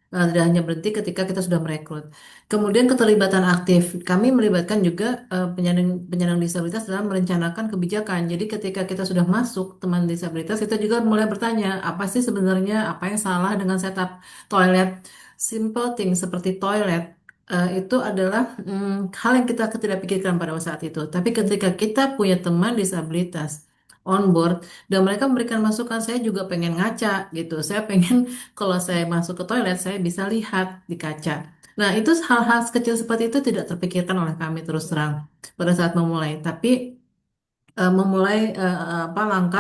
Tidak hanya berhenti ketika kita sudah merekrut. Kemudian keterlibatan aktif. Kami melibatkan juga penyandang disabilitas dalam merencanakan kebijakan. Jadi ketika kita sudah masuk teman disabilitas, kita juga mulai bertanya, apa sih sebenarnya apa yang salah dengan setup toilet? Simple things seperti toilet itu adalah hal yang kita tidak pikirkan pada saat itu. Tapi ketika kita punya teman disabilitas on board dan mereka memberikan masukan, saya juga pengen ngaca gitu. Saya pengen kalau saya masuk ke toilet, saya bisa lihat di kaca. Nah, itu hal-hal kecil seperti itu tidak terpikirkan oleh kami terus terang pada saat memulai. Tapi memulai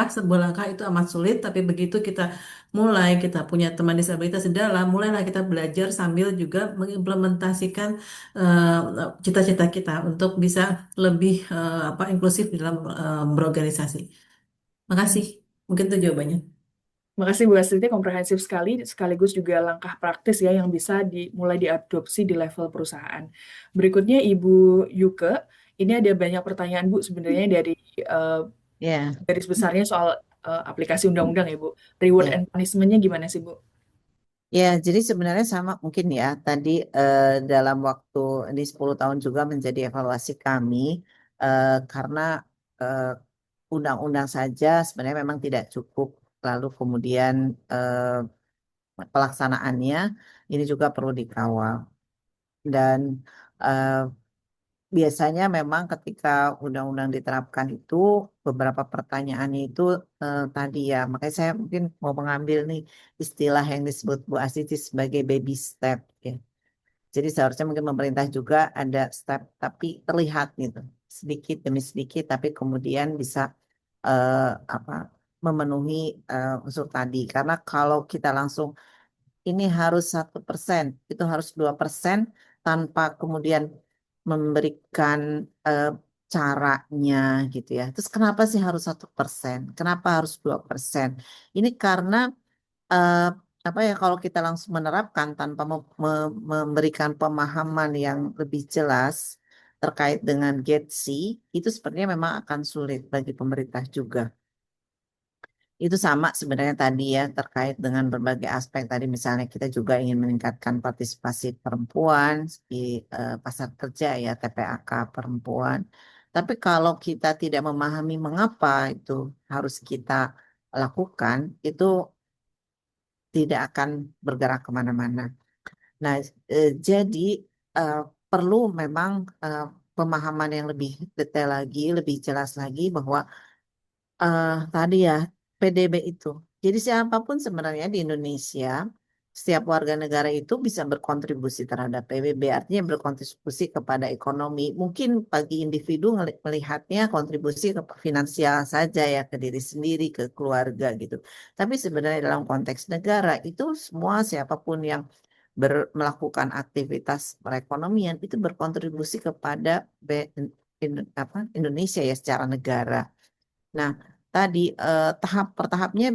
sebuah langkah itu amat sulit. Tapi begitu kita mulai, kita punya teman disabilitas di dalam, mulailah kita belajar sambil juga mengimplementasikan eh, cita-cita kita untuk bisa lebih inklusif di dalam berorganisasi. Makasih. Mungkin itu jawabannya. Makasih Bu Astrid, komprehensif sekali, sekaligus juga langkah praktis ya yang bisa mulai diadopsi di level perusahaan. Berikutnya Ibu Yuke, ini ada banyak pertanyaan Bu sebenarnya dari garis besarnya soal aplikasi undang-undang ya Bu. Reward and punishment-nya gimana sih Bu? Ya, jadi sebenarnya sama mungkin ya. Tadi dalam waktu ini 10 tahun juga menjadi evaluasi kami karena eh, undang-undang saja sebenarnya memang tidak cukup. Lalu kemudian pelaksanaannya ini juga perlu dikawal. Dan eh, biasanya memang ketika undang-undang diterapkan itu beberapa pertanyaannya itu tadi ya. Makanya saya mungkin mau mengambil nih istilah yang disebut Bu Astiti sebagai baby step ya. Jadi seharusnya mungkin pemerintah juga ada step tapi terlihat gitu sedikit demi sedikit tapi kemudian bisa eh, apa memenuhi unsur tadi. Karena kalau kita langsung ini harus 1%, itu harus 2% tanpa kemudian memberikan eh, caranya gitu ya. Terus kenapa sih harus 1%? Kenapa harus 2%? Ini karena eh, apa ya kalau kita langsung menerapkan tanpa memberikan pemahaman yang lebih jelas terkait dengan GETSI, itu sepertinya memang akan sulit bagi pemerintah juga. Itu sama sebenarnya tadi ya terkait dengan berbagai aspek tadi misalnya kita juga ingin meningkatkan partisipasi perempuan di pasar kerja ya TPAK perempuan. Tapi kalau kita tidak memahami mengapa itu harus kita lakukan, itu tidak akan bergerak kemana-mana. Nah, jadi eh, perlu memang pemahaman yang lebih detail lagi, lebih jelas lagi bahwa tadi ya PDB itu. Jadi siapapun sebenarnya di Indonesia, setiap warga negara itu bisa berkontribusi terhadap PBB, artinya berkontribusi kepada ekonomi. Mungkin bagi individu melihatnya kontribusi ke finansial saja ya, ke diri sendiri, ke keluarga gitu. Tapi sebenarnya dalam konteks negara itu semua siapapun yang melakukan aktivitas perekonomian itu berkontribusi kepada Indonesia ya secara negara. Nah, tadi tahap per tahapnya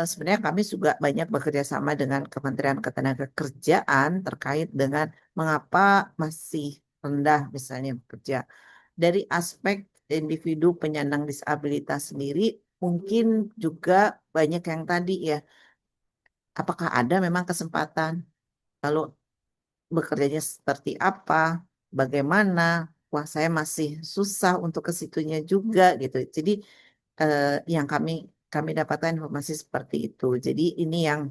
sebenarnya kami juga banyak bekerja sama dengan Kementerian Ketenagakerjaan terkait dengan mengapa masih rendah misalnya bekerja. Dari aspek individu penyandang disabilitas sendiri, mungkin juga banyak yang tadi ya, apakah ada memang kesempatan? Lalu bekerjanya seperti apa? Bagaimana? Wah, saya masih susah untuk ke situnya juga gitu. Jadi yang kami dapatkan informasi seperti itu. Jadi ini yang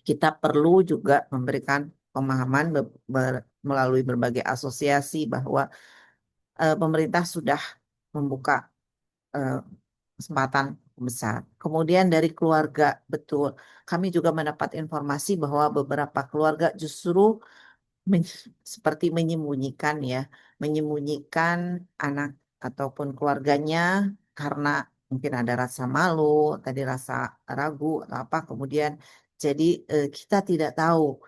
kita perlu juga memberikan pemahaman melalui berbagai asosiasi bahwa pemerintah sudah membuka eh, kesempatan besar. Kemudian dari keluarga, betul. Kami juga mendapat informasi bahwa beberapa keluarga justru seperti menyembunyikan ya, menyembunyikan anak ataupun keluarganya karena mungkin ada rasa malu, tadi rasa ragu atau apa, kemudian jadi kita tidak tahu.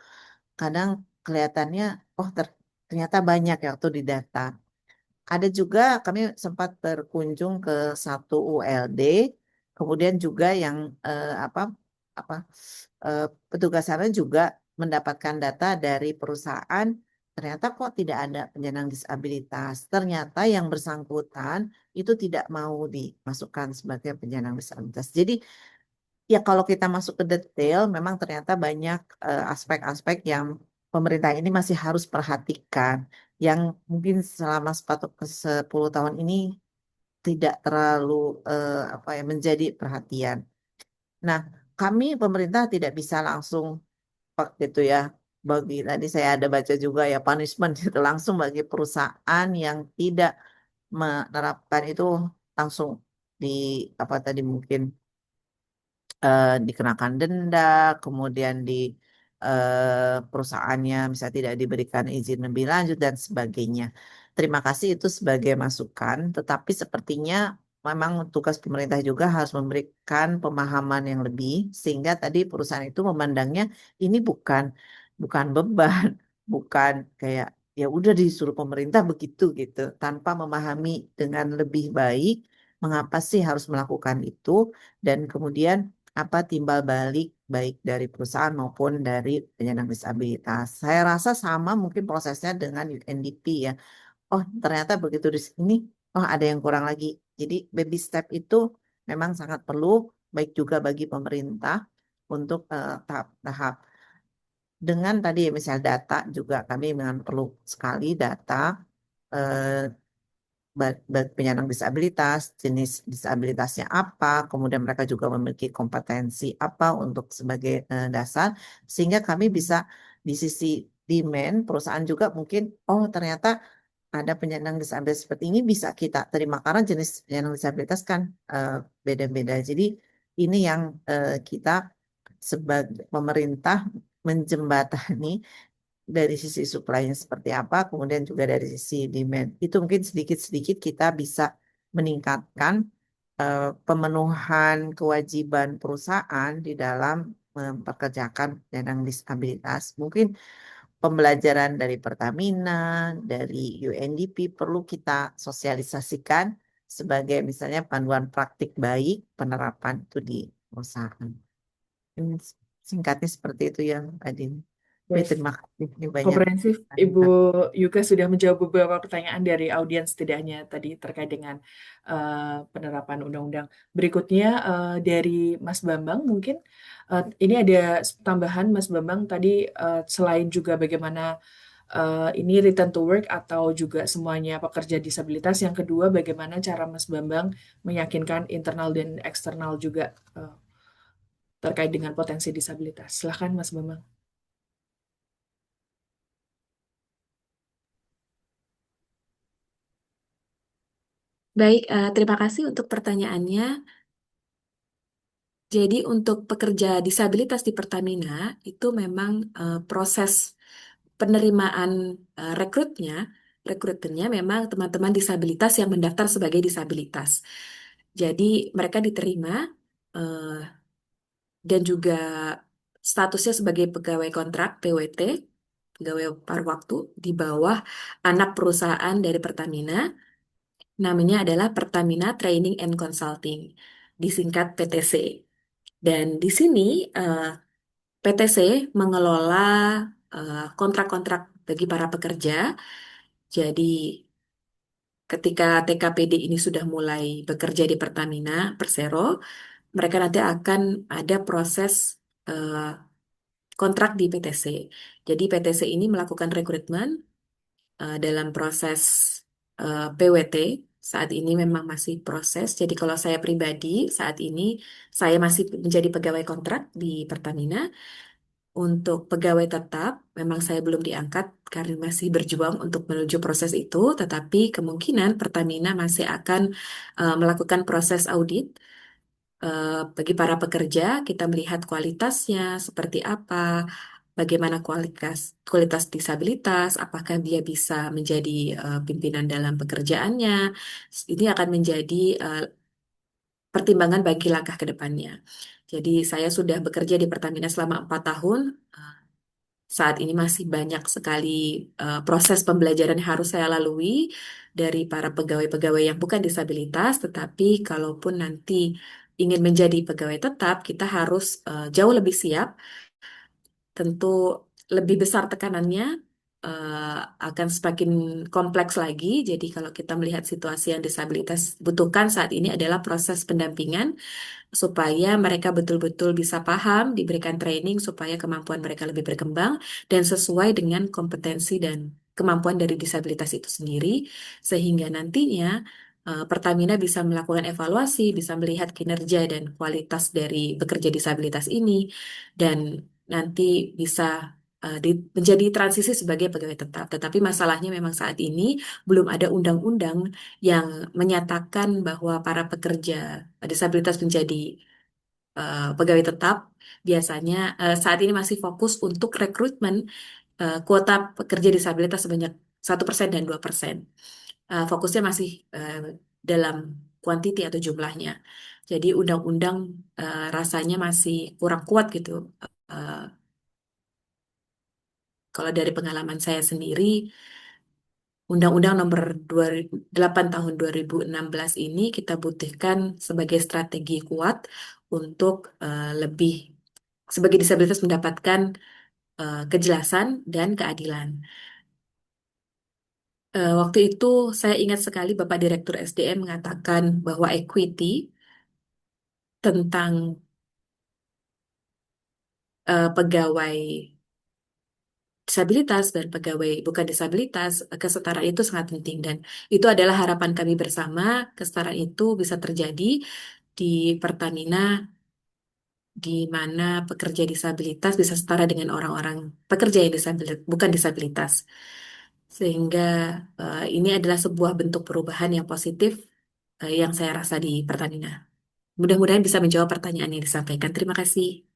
Kadang kelihatannya, oh ternyata banyak ya waktu di data. Ada juga kami sempat berkunjung ke satu ULD, kemudian juga yang apa petugas sana juga mendapatkan data dari perusahaan, ternyata kok tidak ada penyandang disabilitas. Ternyata yang bersangkutan itu tidak mau dimasukkan sebagai penyandang disabilitas. Jadi ya kalau kita masuk ke detail, memang ternyata banyak aspek-aspek yang pemerintah ini masih harus perhatikan, yang mungkin selama 10 tahun ini tidak terlalu menjadi perhatian. Nah, kami pemerintah tidak bisa langsung waktu itu ya, bagi tadi saya ada baca juga ya punishment itu langsung bagi perusahaan yang tidak menerapkan itu langsung di apa tadi mungkin dikenakan denda, kemudian di perusahaannya misalnya tidak diberikan izin lebih lanjut dan sebagainya. Terima kasih itu sebagai masukan, tetapi sepertinya memang tugas pemerintah juga harus memberikan pemahaman yang lebih sehingga tadi perusahaan itu memandangnya ini bukan beban, bukan kayak ya udah disuruh pemerintah begitu gitu, tanpa memahami dengan lebih baik mengapa sih harus melakukan itu dan kemudian apa timbal balik baik dari perusahaan maupun dari penyandang disabilitas. Saya rasa sama mungkin prosesnya dengan UNDP ya. Oh, ternyata begitu di sini, oh ada yang kurang lagi. Jadi baby step itu memang sangat perlu baik juga bagi pemerintah untuk tahap-tahap. Dengan tadi misal data juga kami memang perlu sekali data eh, penyandang disabilitas, jenis disabilitasnya apa, kemudian mereka juga memiliki kompetensi apa untuk sebagai dasar, sehingga kami bisa di sisi demand perusahaan juga mungkin, oh ternyata ada penyandang disabilitas seperti ini bisa kita terima karena jenis penyandang disabilitas kan beda-beda. Jadi ini yang kita sebagai pemerintah menjembatani dari sisi supply-nya seperti apa, kemudian juga dari sisi demand. Itu mungkin sedikit-sedikit kita bisa meningkatkan pemenuhan kewajiban perusahaan di dalam mempekerjakan penyandang disabilitas. Mungkin pembelajaran dari Pertamina, dari UNDP perlu kita sosialisasikan sebagai misalnya panduan praktik baik penerapan itu di perusahaan. Ini singkatnya seperti itu ya, Adin. Baik. Terima kasih. Ini banyak Komprehensif, Ibu Yuka sudah menjawab beberapa pertanyaan dari audiens setidaknya tadi terkait dengan penerapan undang-undang. Berikutnya dari Mas Bambang mungkin ini ada tambahan Mas Bambang tadi selain juga bagaimana ini return to work atau juga semuanya pekerja disabilitas. Yang kedua, bagaimana cara Mas Bambang meyakinkan internal dan eksternal juga terkait dengan potensi disabilitas. Silahkan Mas Bambang. Baik, terima kasih untuk pertanyaannya. Jadi untuk pekerja disabilitas di Pertamina itu memang proses penerimaan rekrutennya memang teman-teman disabilitas yang mendaftar sebagai disabilitas. Jadi mereka diterima eh, dan juga statusnya sebagai pegawai kontrak (PWT), pegawai paruh waktu di bawah anak perusahaan dari Pertamina, namanya adalah Pertamina Training and Consulting, disingkat PTC. Dan di sini PTC mengelola kontrak-kontrak bagi para pekerja. Jadi ketika TKPD ini sudah mulai bekerja di Pertamina Persero, mereka nanti akan ada proses eh, kontrak di PTC. Jadi PTC ini melakukan rekrutmen dalam proses PWT. Saat ini memang masih proses. Jadi kalau saya pribadi saat ini saya masih menjadi pegawai kontrak di Pertamina. Untuk pegawai tetap, memang saya belum diangkat karena masih berjuang untuk menuju proses itu, tetapi kemungkinan Pertamina masih akan melakukan proses audit bagi para pekerja. Kita melihat kualitasnya seperti apa, bagaimana kualitas kualitas disabilitas, apakah dia bisa menjadi pimpinan dalam pekerjaannya. Ini akan menjadi pertimbangan bagi langkah ke depannya. Jadi saya sudah bekerja di Pertamina selama 4 tahun. Saat ini masih banyak sekali proses pembelajaran yang harus saya lalui dari para pegawai-pegawai yang bukan disabilitas, tetapi kalaupun nanti ingin menjadi pegawai tetap, kita harus jauh lebih siap. Tentu lebih besar tekanannya, eh, akan semakin kompleks lagi. Jadi kalau kita melihat situasi yang disabilitas butuhkan saat ini adalah proses pendampingan supaya mereka betul-betul bisa paham, diberikan training supaya kemampuan mereka lebih berkembang dan sesuai dengan kompetensi dan kemampuan dari disabilitas itu sendiri, sehingga nantinya Pertamina bisa melakukan evaluasi, bisa melihat kinerja dan kualitas dari pekerja disabilitas ini, dan nanti bisa menjadi transisi sebagai pegawai tetap. Tetapi masalahnya memang saat ini belum ada undang-undang yang menyatakan bahwa para pekerja disabilitas menjadi pegawai tetap. Biasanya saat ini masih fokus untuk rekrutmen kuota pekerja disabilitas sebanyak 1% dan 2%. Fokusnya masih dalam kuantiti atau jumlahnya. Jadi undang-undang rasanya masih kurang kuat gitu. Eh, Kalau dari pengalaman saya sendiri, Undang-Undang Nomor 8 Tahun 2016 ini kita butuhkan sebagai strategi kuat untuk lebih sebagai disabilitas mendapatkan kejelasan dan keadilan. Waktu itu saya ingat sekali Bapak Direktur SDM mengatakan bahwa equity tentang pegawai disabilitas dan pegawai bukan disabilitas, kesetaraan itu sangat penting dan itu adalah harapan kami bersama, kesetaraan itu bisa terjadi di Pertamina di mana pekerja disabilitas bisa setara dengan orang-orang pekerja yang bukan disabilitas. Sehingga ini adalah sebuah bentuk perubahan yang positif yang saya rasa di Pertamina. Mudah-mudahan bisa menjawab pertanyaan yang disampaikan. Terima kasih.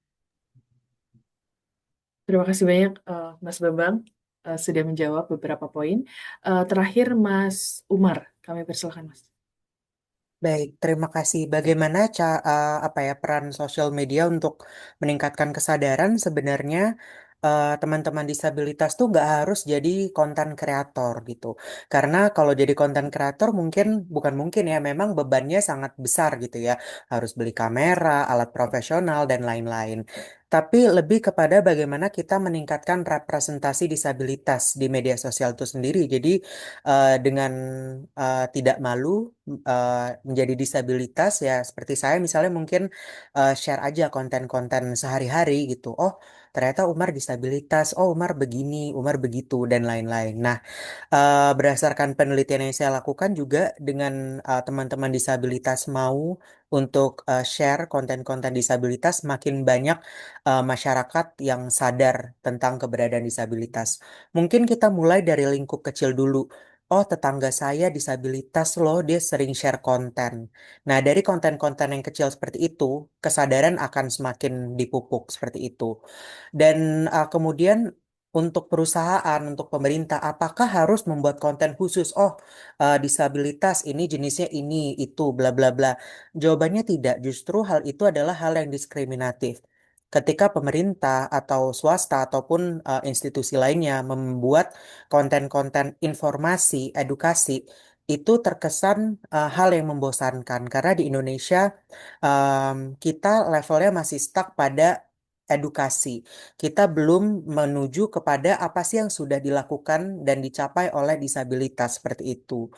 Terima kasih banyak Mas Bambang sudah menjawab beberapa poin. Terakhir Mas Umar, kami persilakan Mas. Baik, terima kasih. Bagaimana apa ya peran sosial media untuk meningkatkan kesadaran sebenarnya teman-teman disabilitas tuh nggak harus jadi konten kreator gitu. Karena kalau jadi konten kreator bukan mungkin ya, memang bebannya sangat besar gitu ya. Harus beli kamera, alat profesional dan lain-lain. Tapi lebih kepada bagaimana kita meningkatkan representasi disabilitas di media sosial itu sendiri. Jadi dengan tidak malu menjadi disabilitas ya seperti saya misalnya mungkin share aja konten-konten sehari-hari gitu. Oh, ternyata Umar disabilitas. Oh, Umar begini, Umar begitu dan lain-lain. Nah, berdasarkan penelitian yang saya lakukan juga dengan teman-teman disabilitas mau untuk share konten-konten disabilitas, makin banyak masyarakat yang sadar tentang keberadaan disabilitas. Mungkin kita mulai dari lingkup kecil dulu. oh tetangga saya disabilitas loh, dia sering share konten. Nah, dari konten-konten yang kecil seperti itu, kesadaran akan semakin dipupuk seperti itu. Dan kemudian untuk perusahaan, untuk pemerintah, apakah harus membuat konten khusus? Oh, disabilitas ini jenisnya ini, itu, bla bla bla. Jawabannya tidak. Justru hal itu adalah hal yang diskriminatif. Ketika pemerintah atau swasta ataupun institusi lainnya membuat konten-konten informasi, edukasi, itu terkesan hal yang membosankan. Karena di Indonesia kita levelnya masih stuck pada edukasi. Kita belum menuju kepada apa sih yang sudah dilakukan dan dicapai oleh disabilitas seperti itu.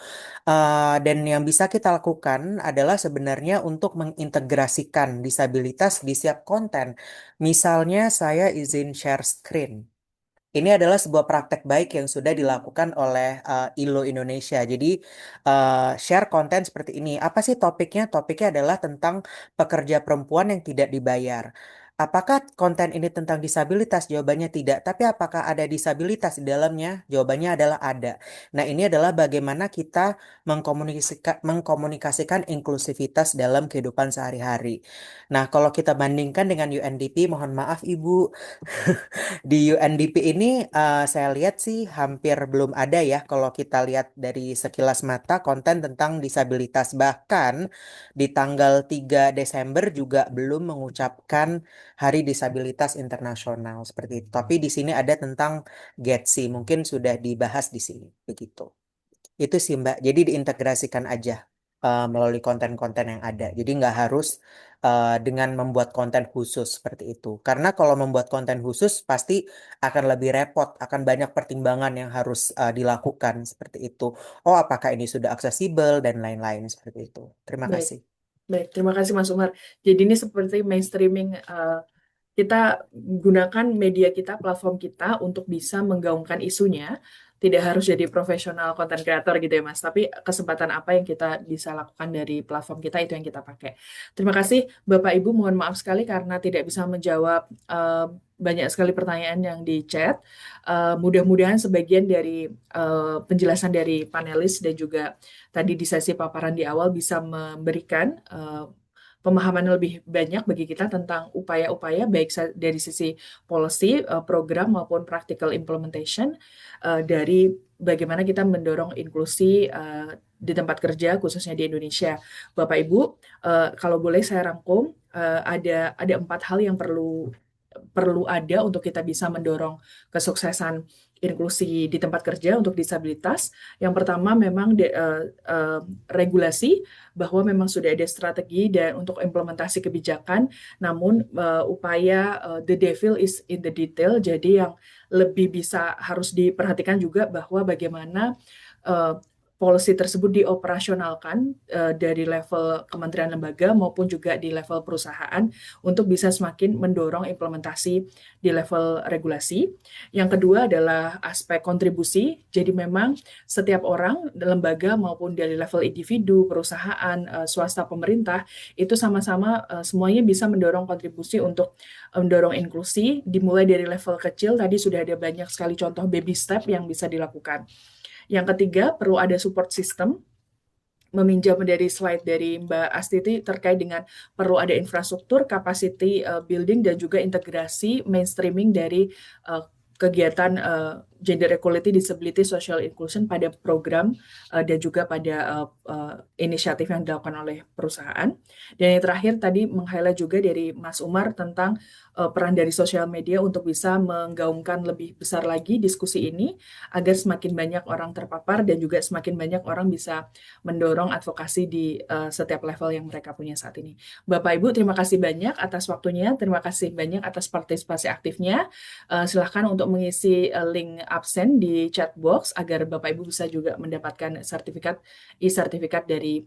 Dan yang bisa kita lakukan adalah sebenarnya untuk mengintegrasikan disabilitas di setiap konten. Misalnya saya izin share screen. Ini adalah sebuah praktek baik yang sudah dilakukan oleh ILO Indonesia. Jadi share konten seperti ini. Apa sih topiknya? Topiknya adalah tentang pekerja perempuan yang tidak dibayar. Apakah konten ini tentang disabilitas? Jawabannya tidak. Tapi apakah ada disabilitas di dalamnya? Jawabannya adalah ada. Nah, ini adalah bagaimana kita mengkomunikasikan inklusivitas dalam kehidupan sehari-hari. Nah, kalau kita bandingkan dengan UNDP, mohon maaf Ibu, di UNDP ini saya lihat sih hampir belum ada ya kalau kita lihat dari sekilas mata konten tentang disabilitas. Bahkan di tanggal 3 Desember juga belum mengucapkan Hari Disabilitas Internasional seperti itu. Tapi di sini ada tentang GETSI, mungkin sudah dibahas di sini begitu. Itu sih Mbak. Jadi diintegrasikan aja melalui konten-konten yang ada. Jadi nggak harus dengan membuat konten khusus seperti itu. Karena kalau membuat konten khusus pasti akan lebih repot, akan banyak pertimbangan yang harus dilakukan seperti itu. Oh, apakah ini sudah aksesibel dan lain-lain seperti itu. Terima Baik, kasih. baik. Terima kasih Mas Umar. Jadi ini seperti mainstreaming, kita gunakan media kita, platform kita untuk bisa menggaungkan isunya. Tidak harus jadi profesional content creator gitu ya Mas, tapi kesempatan apa yang kita bisa lakukan dari platform kita itu yang kita pakai. Terima kasih Bapak Ibu, mohon maaf sekali karena tidak bisa menjawab banyak sekali pertanyaan yang di chat. Mudah-mudahan sebagian dari penjelasan dari panelis dan juga tadi di sesi paparan di awal bisa memberikan pemahaman lebih banyak bagi kita tentang upaya-upaya baik dari sisi policy, program maupun practical implementation dari bagaimana kita mendorong inklusi di tempat kerja khususnya di Indonesia. Bapak Ibu, kalau boleh saya rangkum, ada 4 hal yang perlu ada untuk kita bisa mendorong kesuksesan inklusi di tempat kerja untuk disabilitas. Yang pertama memang regulasi, bahwa memang sudah ada strategi dan untuk implementasi kebijakan, namun upaya the devil is in the detail, jadi yang lebih bisa harus diperhatikan juga bahwa bagaimana policy tersebut dioperasionalkan dari level kementerian lembaga maupun juga di level perusahaan untuk bisa semakin mendorong implementasi di level regulasi. Yang kedua adalah aspek kontribusi, jadi memang setiap orang, lembaga maupun dari level individu, perusahaan, swasta, pemerintah, itu sama-sama semuanya bisa mendorong kontribusi untuk mendorong inklusi, dimulai dari level kecil, tadi sudah ada banyak sekali contoh baby step yang bisa dilakukan. Yang ketiga, perlu ada support system, meminjam dari slide dari Mbak Astiti terkait dengan perlu ada infrastruktur, capacity building, dan juga integrasi mainstreaming dari kegiatan gender equality, disability, social inclusion pada program dan juga pada inisiatif yang dilakukan oleh perusahaan. Dan yang terakhir tadi meng-highlight juga dari Mas Umar tentang peran dari sosial media untuk bisa menggaungkan lebih besar lagi diskusi ini agar semakin banyak orang terpapar dan juga semakin banyak orang bisa mendorong advokasi di setiap level yang mereka punya saat ini. Bapak Ibu, terima kasih banyak atas waktunya, terima kasih banyak atas partisipasi aktifnya. Silahkan untuk mengisi link absen di chat box agar Bapak Ibu bisa juga mendapatkan e-sertifikat dari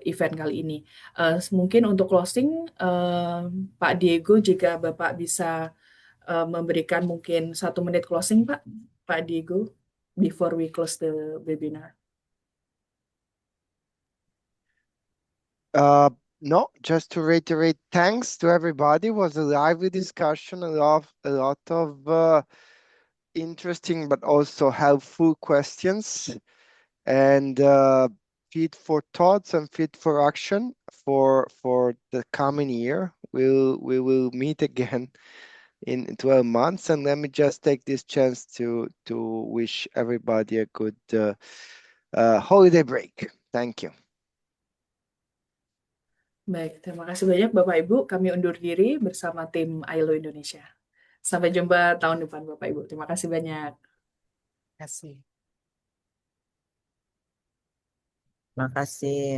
event kali ini. Mungkin untuk closing, Pak Diego, jika Bapak bisa memberikan mungkin 1 menit closing, Pak Diego, before we close the webinar. No, just to reiterate, thanks to everybody. It was a lively discussion, a lot of interesting but also helpful questions and feed for thoughts and feed for action for the coming year. We will meet again in 12 months, and let me just take this chance to wish everybody a good holiday break. Thank you. Baik, terima kasih banyak Bapak Ibu. Kami undur diri bersama tim ILO Indonesia. Sampai jumpa tahun depan Bapak Ibu. Terima kasih banyak. Terima kasih. Terima kasih.